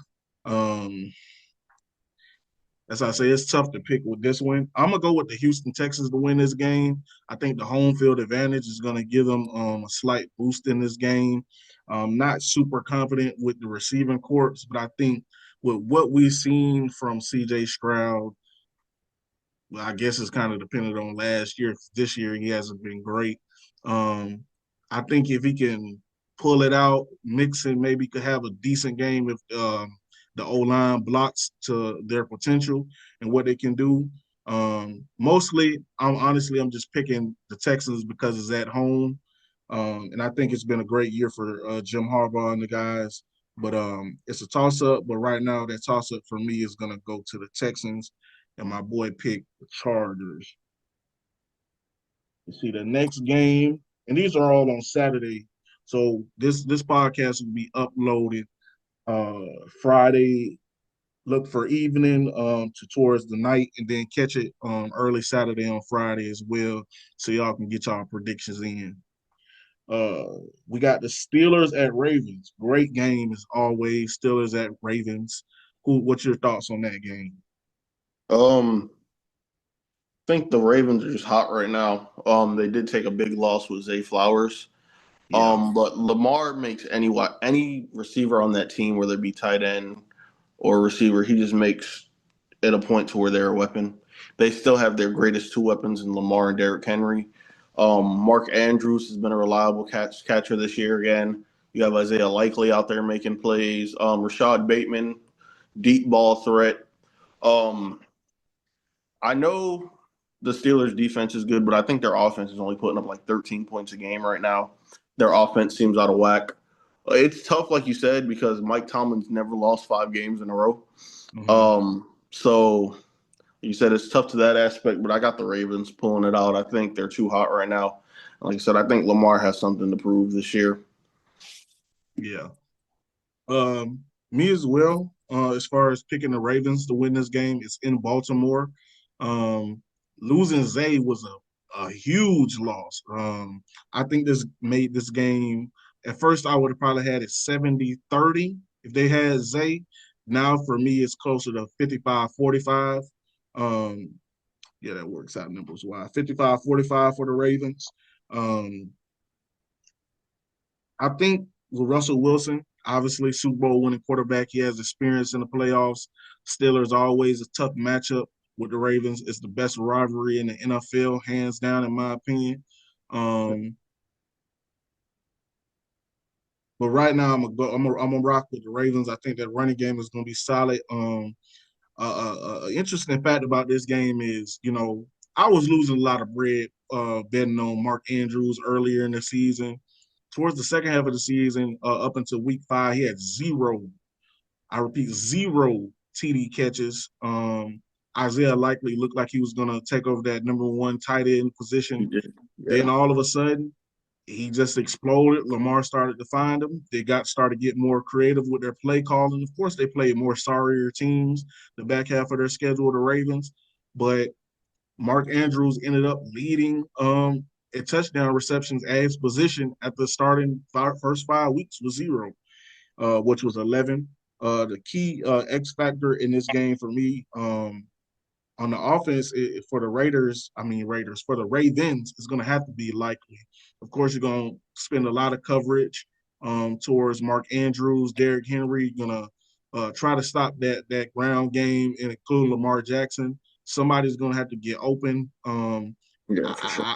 As I say, it's tough to pick with this one. I'm going to go with the Houston Texans to win this game. I think the home field advantage is going to give them a slight boost in this game. Not super confident with the receiving corps, but I think with what we've seen from C.J. Stroud, well, I guess it's kind of dependent on last year. 'Cause this year he hasn't been great. Um, I think if he can pull it out, Mixon maybe could have a decent game if the O line blocks to their potential and what they can do. Mostly, I'm just picking the Texans because it's at home, and I think it's been a great year for Jim Harbaugh and the guys. But it's a toss up. But right now, that toss up for me is gonna go to the Texans, and my boy picked the Chargers. You see the next game, and these are all on Saturday. So this podcast will be uploaded Friday. Look for evening to towards the night, and then catch it early Saturday on Friday as well, so y'all can get y'all predictions in. We got the Steelers at Ravens. Great game as always. Steelers at Ravens. What's your thoughts on that game? I think the Ravens are just hot right now. They did take a big loss with Zay Flowers. Yeah. But Lamar makes any receiver on that team, whether it be tight end or receiver, he just makes it a point to where they're a weapon. They still have their greatest two weapons in Lamar and Derrick Henry. Mark Andrews has been a reliable catcher this year again. You have Isaiah Likely out there making plays. Rashad Bateman, deep ball threat. Um, I know the Steelers' defense is good, but I think their offense is only putting up like 13 points a game right now. Their offense seems out of whack. It's tough, like you said, because Mike Tomlin's never lost 5 games in a row. Mm-hmm. So you said it's tough to that aspect, but I got the Ravens pulling it out. I think they're too hot right now. Like I said, I think Lamar has something to prove this year. Yeah. Me as well. As far as picking the Ravens to win this game, it's in Baltimore. Losing Zay was a huge loss. I think this made this game. At first, I would have probably had it 70-30 if they had Zay. Now, for me, it's closer to 55-45. Um, yeah, that works out numbers wise. 55-45 for the Ravens. Um, I think with Russell Wilson, obviously Super Bowl winning quarterback, he has experience in the playoffs. Steelers always a tough matchup with the Ravens. It's the best rivalry in the NFL, hands down, in my opinion. Um, but right now, I'm gonna rock with the Ravens. I think that running game is gonna be solid. Interesting fact about this game is, I was losing a lot of bread betting on Mark Andrews earlier in the season. Towards the second half of the season, up until week 5, he had zero, I repeat, zero TD catches. Isaiah Likely looked like he was going to take over that number one tight end position. Then Yeah. all of a sudden, he just exploded. Lamar started to find him. They started to get more creative with their play calling. Of course, they played more sorrier teams the back half of their schedule, the Ravens. But Mark Andrews ended up leading in touchdown receptions at his position at the starting first 5 weeks was zero, which was 11. The key X factor in this game for me on the offense for the for the Ravens, is going to have to be Likely. Of course, you're going to spend a lot of coverage towards Mark Andrews, Derrick Henry, going to try to stop that ground game and include Lamar Jackson. Somebody's going to have to get open. Yeah, for sure. I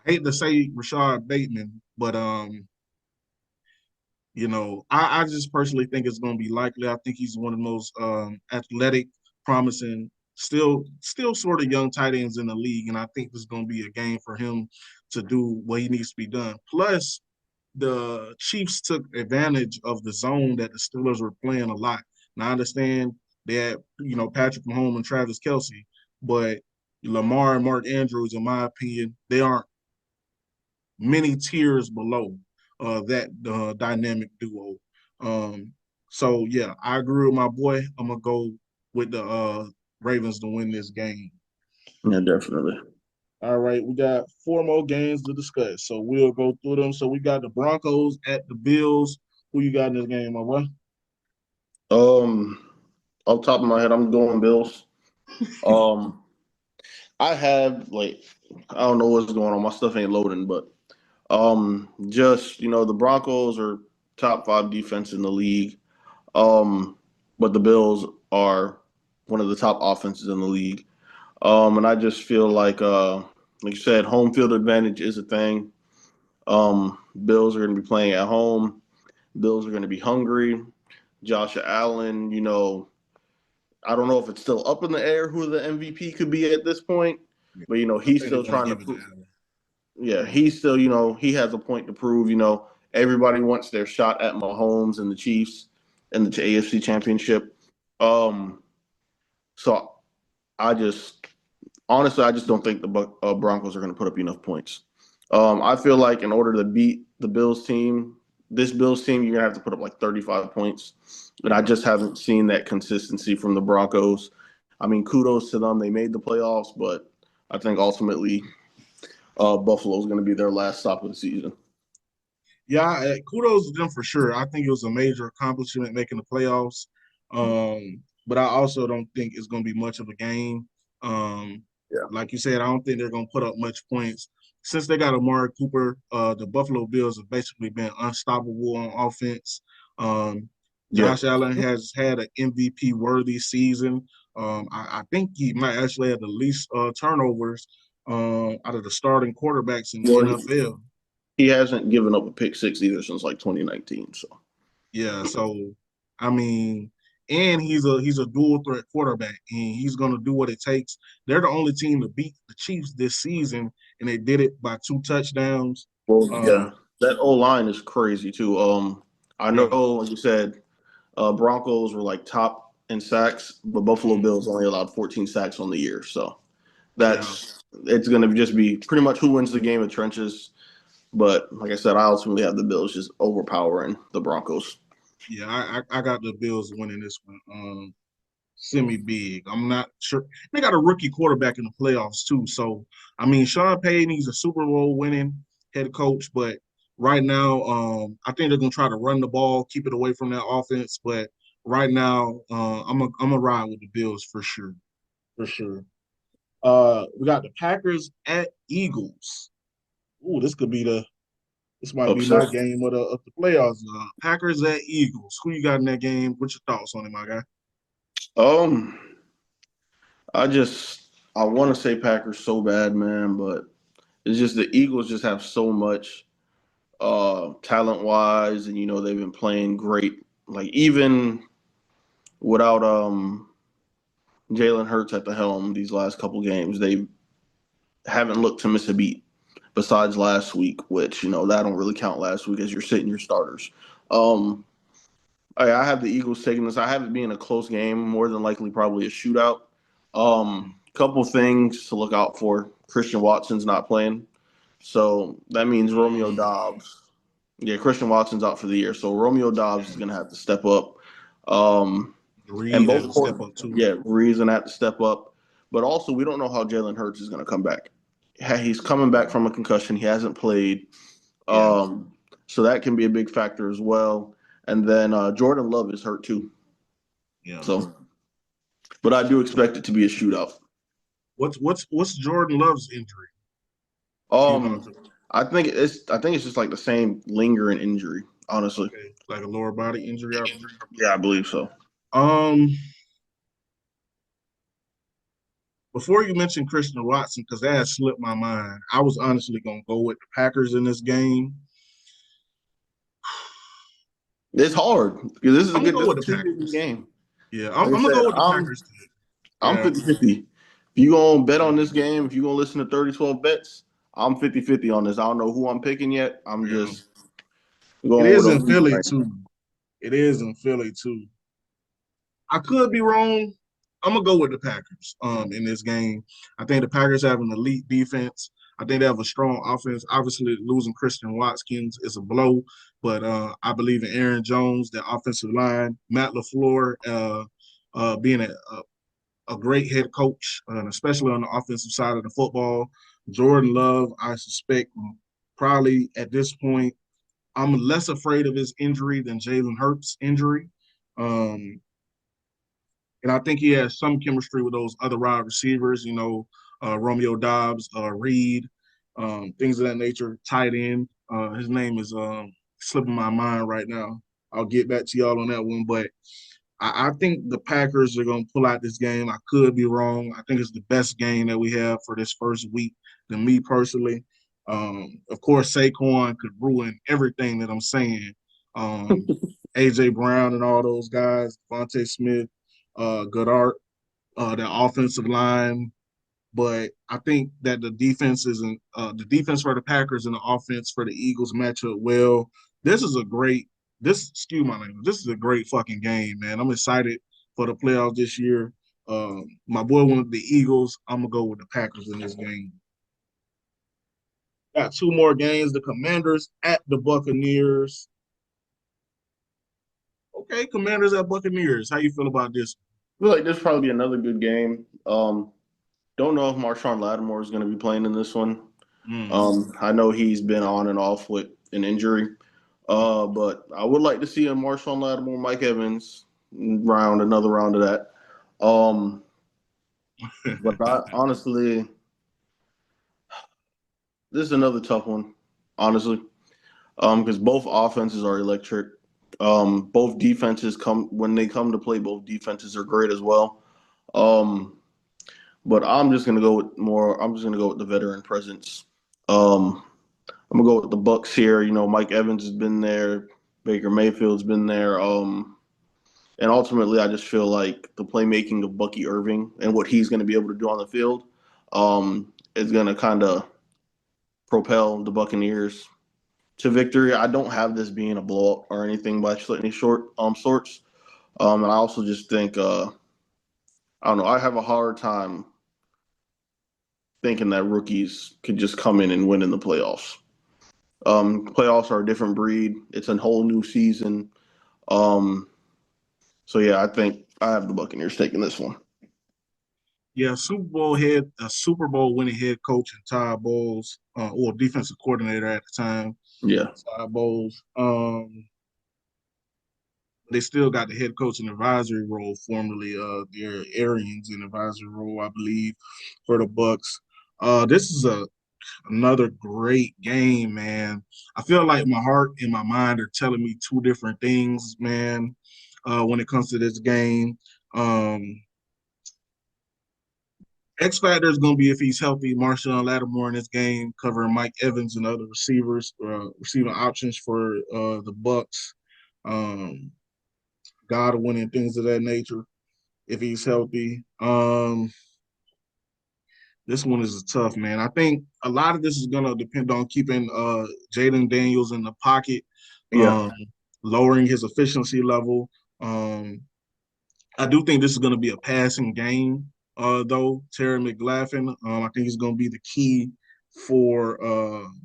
hate to say Rashad Bateman, but I just personally think it's going to be Likely. I think he's one of the most athletic, promising, still sort of young tight ends in the league, and I think this is going to be a game for him to do what he needs to be done. Plus, the Chiefs took advantage of the zone that the Steelers were playing a lot. And I understand they had, Patrick Mahomes and Travis Kelce, but Lamar and Mark Andrews, in my opinion, they aren't many tiers below that dynamic duo. So yeah, I agree with my boy. I'm gonna go with the Ravens to win this game. Yeah, definitely. All right, we got 4 more games to discuss, so we'll go through them. So we got the Broncos at the Bills. Who you got in this game, my boy? Um, Off the top of my head, I'm going Bills. Um, I have I don't know what's going on. My stuff ain't loading, but just the Broncos are top 5 defense in the league. Um, but the Bills are one of the top offenses in the league. And I just feel like you said, home field advantage is a thing. Bills are going to be playing at home. Bills are going to be hungry. Josh Allen, I don't know if it's still up in the air who the MVP could be at this point, Yeah. but I he's think they're still gonna trying to give it to prove. Allen. Yeah, he's still, he has a point to prove. Everybody wants their shot at Mahomes and the Chiefs and the AFC Championship. Um, so I just honestly, I just don't think the Broncos are going to put up enough points. I feel like in order to beat the Bills team, this Bills team, you're going to have to put up like 35 points. And I Yeah. just haven't seen that consistency from the Broncos. I mean, kudos to them. They made the playoffs, but I think ultimately Buffalo's going to be their last stop of the season. Yeah, kudos to them for sure. I think it was a major accomplishment making the playoffs. But I also don't think it's going to be much of a game. Um, Yeah. like you said, I don't think they're going to put up much points. Since they got Amari Cooper, the Buffalo Bills have basically been unstoppable on offense. Um, Yeah. Josh Allen has had an MVP worthy season. I think he might actually have the least turnovers out of the starting quarterbacks in the Well, NFL. he hasn't given up a pick six either since like 2019. So Yeah, so I mean, and he's a dual threat quarterback, and he's gonna do what it takes. They're the only team to beat the Chiefs this season, and they did it by 2 touchdowns. well, Um, yeah, that O line is crazy too. I know, yeah, like you said, Broncos were like top in sacks, but Buffalo mm, Bills only allowed 14 sacks on the year. So yeah, it's going to just be pretty much who wins the game of trenches. But like I said, I ultimately have the Bills just overpowering the Broncos. yeah. I got the Bills winning this one. Semi big. I'm not sure. They got a rookie quarterback in the playoffs too. So I mean, Sean Payton, he's a Super Bowl winning head coach, but right now, I think they're gonna try to run the ball, keep it away from that offense. But right now, I'm a ride with the Bills for sure, for sure. We got the Packers at Eagles. Ooh, this might be my Upset. game of the playoffs. Packers at Eagles. Who you got in that game? What's your thoughts on it, my guy? Um, I want to say Packers so bad, man, but it's just the Eagles just have so much talent wise, and they've been playing great. Like even without Jalen Hurts at the helm these last couple games, they haven't looked to miss a beat. Besides last week, which that don't really count last week as you're sitting your starters. Um, I have the Eagles taking this. I have it being a close game, more than likely probably a shootout. Couple things to look out for. Christian Watson's not playing, so that means Romeo Mm, Dobbs. Yeah, Christian Watson's out for the year, so Romeo Dobbs is going to have to step up. Um, and Reed had both to step up too. yeah, Reed's going to have to step up. But also, we don't know how Jalen Hurts is going to come back. He's coming back from a concussion. He hasn't played. Yeah, So that can be a big factor as well. And then Jordan Love is hurt too. yeah. So, but I do expect it to be a shootout. What's Jordan Love's injury? Do you know? Um, I think it's just like the same lingering injury. Honestly, Okay, like a lower body injury, I believe. yeah, I believe so. Um, Before you mentioned Christian Watson, because that has slipped my mind, I was honestly gonna go with the Packers in this game. It's hard because this is a I'm gonna good, go this with is the a two-game Packers. game. Yeah, Like I I'm gonna said, go with the I'm Packers. I'm Yeah, 50-50. If you gonna bet yeah, on this game, if you gonna listen to 30-12 bets, I'm 50-50 on this. I don't know who I'm picking yet. I'm yeah. just It going with is a in lean Philly right too. now. It is in Philly too. I could be wrong. I'm gonna go with the Packers in this game. I think the Packers have an elite defense. I think they have a strong offense. Obviously, losing Christian Watkins is a blow, but I believe in Aaron Jones, the offensive line, Matt LaFleur being a great head coach, especially on the offensive side of the football. Jordan Love, I suspect, probably at this point, I'm less afraid of his injury than Jalen Hurts' injury. Um, and I think he has some chemistry with those other wide receivers, Romeo Dobbs, Reed, things of that nature, tight end. His name is slipping my mind right now. I'll get back to y'all on that one. But I think the Packers are going to pull out this game. I could be wrong. I think it's the best game that we have for this first week to me personally. Of course, Saquon could ruin everything that I'm saying. A.J. Brown and all those guys, Devontae Smith, Goddard, the offensive line. But I think that the defense for the Packers and the offense for the Eagles match up well. This is a great excuse my language. This is a great fucking game, man. I'm excited for the playoffs this year. My boy went the Eagles. I'm gonna go with the Packers in this game. Got two more games. The Commanders at the Buccaneers. Okay, Commanders at Buccaneers. How you feel about this? I feel like this probably be another good game. Don't know if Marshawn Lattimore is going to be playing in this one. Mm. I know he's been on and off with an injury. But I would like to see a Marshawn Lattimore, Mike Evans another round of that. Um, but I honestly, this is another tough one, honestly, because both offenses are electric. Both defenses when they come to play. Both defenses are great as well. Um, but I'm just gonna go with more. I'm just gonna go with the veteran presence. Um, I'm gonna go with the Bucks here. You know, Mike Evans has been there. Baker Mayfield's been there. And ultimately, I just feel like the playmaking of Bucky Irving and what he's going to be able to do on the field is going to kind of propel the Buccaneers to victory. I don't have this being a blowout or anything by any sorts. And I also just think I don't know. I have a hard time thinking that rookies could just come in and win in the playoffs. Playoffs are a different breed. It's a whole new season. Um, so yeah, I think I have the Buccaneers taking this one. Yeah, Super Bowl winning head coach and Todd Bowles, or defensive coordinator at the time, Yeah, Todd Bowles. They still got the head coach and advisory role, formerly their Arians in advisory role, I believe, for the Bucks. This is another great game, man. I feel like my heart and my mind are telling me two different things, man. When it comes to this game, um, X factor is going to be if he's healthy. Marshawn Lattimore in this game, covering Mike Evans and other receivers, receiving options for the Bucks. Um, Godwin and things of that nature. If he's healthy, this one is tough, man. I think a lot of this is going to depend on keeping Jaden Daniels in the pocket, yeah. um, lowering his efficiency level. Um, I do think this is going to be a passing game, though. Terry McLaughlin, I think he's going to be the key for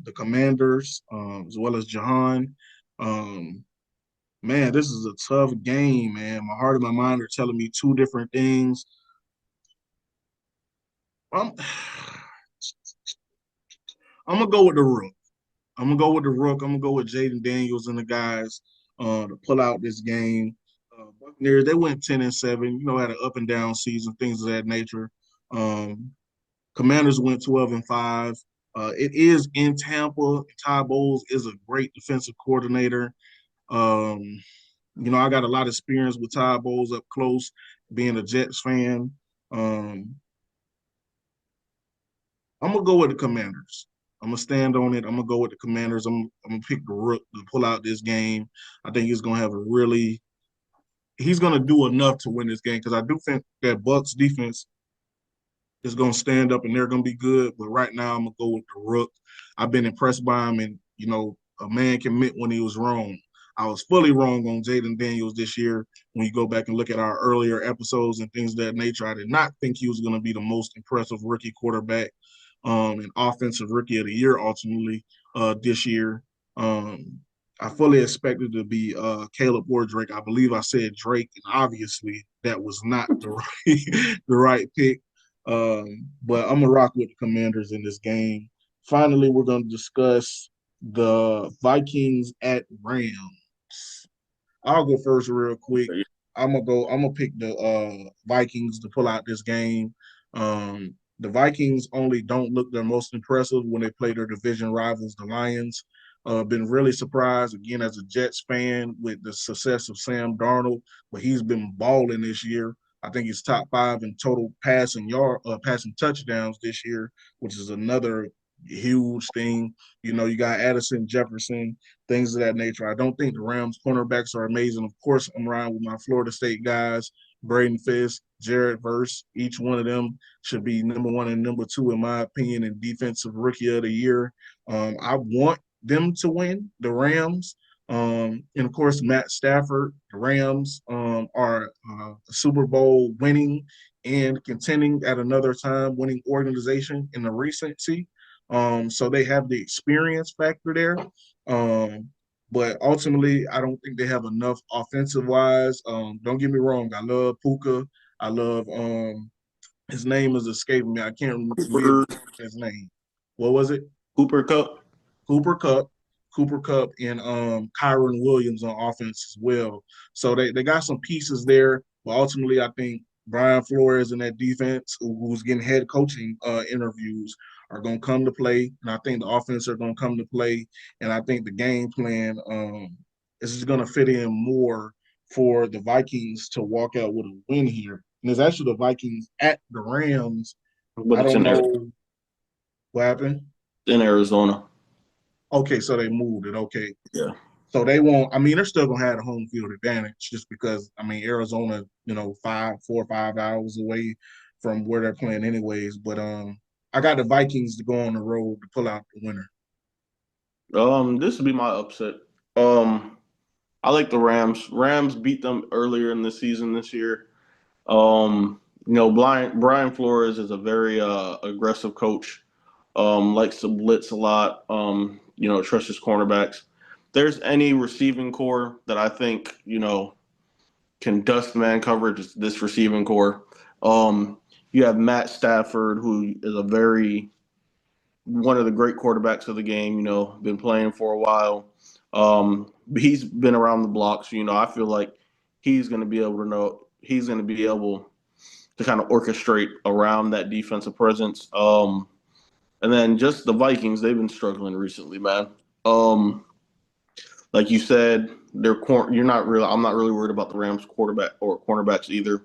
the Commanders, as well as Jahan. Um, man, this is a tough game, man. My heart and my mind are telling me two different things. I'm, I'm gonna go with the Rook. I'm gonna go with the Rook. I'm gonna go with Jaden Daniels and the guys to pull out this game. Buccaneers, they went 10-7. You know, had an up and down season, things of that nature. Um, Commanders went 12-5. It is in Tampa. Todd Bowles is a great defensive coordinator. Um, you know, I got a lot of experience with Todd Bowles up close, being a Jets fan. Um, I'm gonna go with the Commanders. I'm gonna stand on it. I'm gonna go with the Commanders. I'm gonna pick the Rook to pull out this game. I think he's gonna have a really he's gonna do enough to win this game because I do think that Bucks defense is going to stand up and they're going to be good. But right now, I'm going to go with the Rook. I've been impressed by him, and, you know, a man can admit when he was wrong. I was fully wrong on Jaden Daniels this year. When you go back and look at our earlier episodes and things of that nature, I did not think he was going to be the most impressive rookie quarterback and offensive rookie of the year ultimately this year. Um, I fully expected to be Caleb or Drake. I believe I said Drake, and obviously that was not the the right pick. But I'm gonna rock with the Commanders in this game. Finally, we're gonna discuss the Vikings at Rams. I'll go first real quick. I'm gonna pick the Vikings to pull out this game. The Vikings only don't look their most impressive when they play their division rivals, the Lions. Been really surprised again as a Jets fan with the success of Sam Darnold, but he's been balling this year. I think he's top 5 in total passing touchdowns this year, which is another huge thing. You got Addison, Jefferson, things of that nature. I don't think the Rams cornerbacks are amazing. Of course, I'm riding with my Florida State guys, Braden Fisk, Jared Verse. Each one of them should be number 1 and number 2, in my opinion, in defensive rookie of the year. I want them to win, the Rams. And of course, Matt Stafford, the Rams are a Super Bowl winning and contending at another time winning organization in the recency. So they have the experience factor there. But ultimately, I don't think they have enough offensive wise. Don't get me wrong. I love Puka. I love his name is escaping me. I can't remember his name. What was it? Cooper Cup. Cooper Cup. Cooper Cup and Kyron Williams on offense as well. So they got some pieces there. But ultimately, I think Brian Flores and that defense, who's getting head coaching interviews, are going to come to play. And I think the offense are going to come to play. And I think the game plan is just going to fit in more for the Vikings to walk out with a win here. And it's actually the Vikings at the Rams. But I it's don't know what happened. in Arizona. Okay, so they moved it. Okay. Yeah. So they won't. I mean, they're still gonna have a home field advantage just because. I mean, Arizona, 4 or 5 hours away from where they're playing, anyways. But I got the Vikings to go on the road to pull out the winner. This would be my upset. I like the Rams. Rams beat them earlier in the season this year. Brian Flores is a very aggressive coach. Likes to blitz a lot. Trusts his cornerbacks. There's any receiving core that I think can dust man coverage. It's this receiving core. You have Matt Stafford, who is one of the great quarterbacks of the game. Been playing for a while. He's been around the block, so I feel like he's going to be able to kind of orchestrate around that defensive presence. And then just the Vikings, they've been struggling recently, man. Like you said, I'm not really worried about the Rams quarterback or cornerbacks either.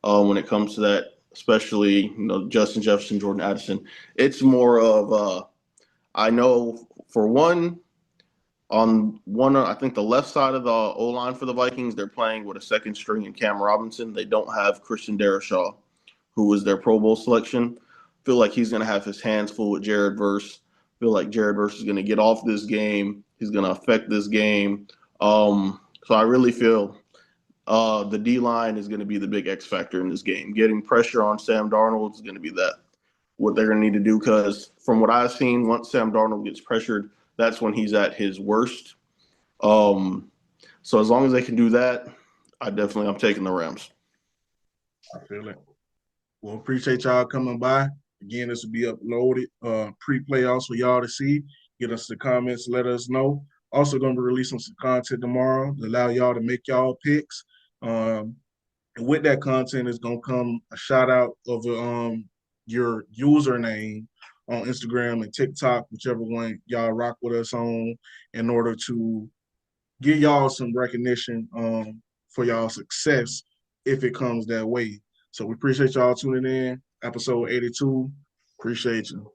When it comes to that, especially Justin Jefferson, Jordan Addison, it's more of I know for one. I think the left side of the O-line for the Vikings, they're playing with a second string in Cam Robinson. They don't have Christian Darrisaw, who was their Pro Bowl selection. Feel like he's going to have his hands full with Jared Verse. Feel like Jared Verse is going to get off this game. He's going to affect this game. So I really feel the D-line is going to be the big X factor in this game. Getting pressure on Sam Darnold is going to be what they're going to need to do, because from what I've seen, once Sam Darnold gets pressured, that's when he's at his worst. So as long as they can do that, I'm taking the Rams. I feel it. Well, appreciate y'all coming by. Again, this will be uploaded pre-playoffs for y'all to see. Get us the comments, let us know. Also going to be releasing some content tomorrow to allow y'all to make y'all picks. And with that content is going to come a shout out of your username on Instagram and TikTok, whichever one y'all rock with us on, in order to give y'all some recognition for y'all success if it comes that way. So we appreciate y'all tuning in. Episode 82. Appreciate you.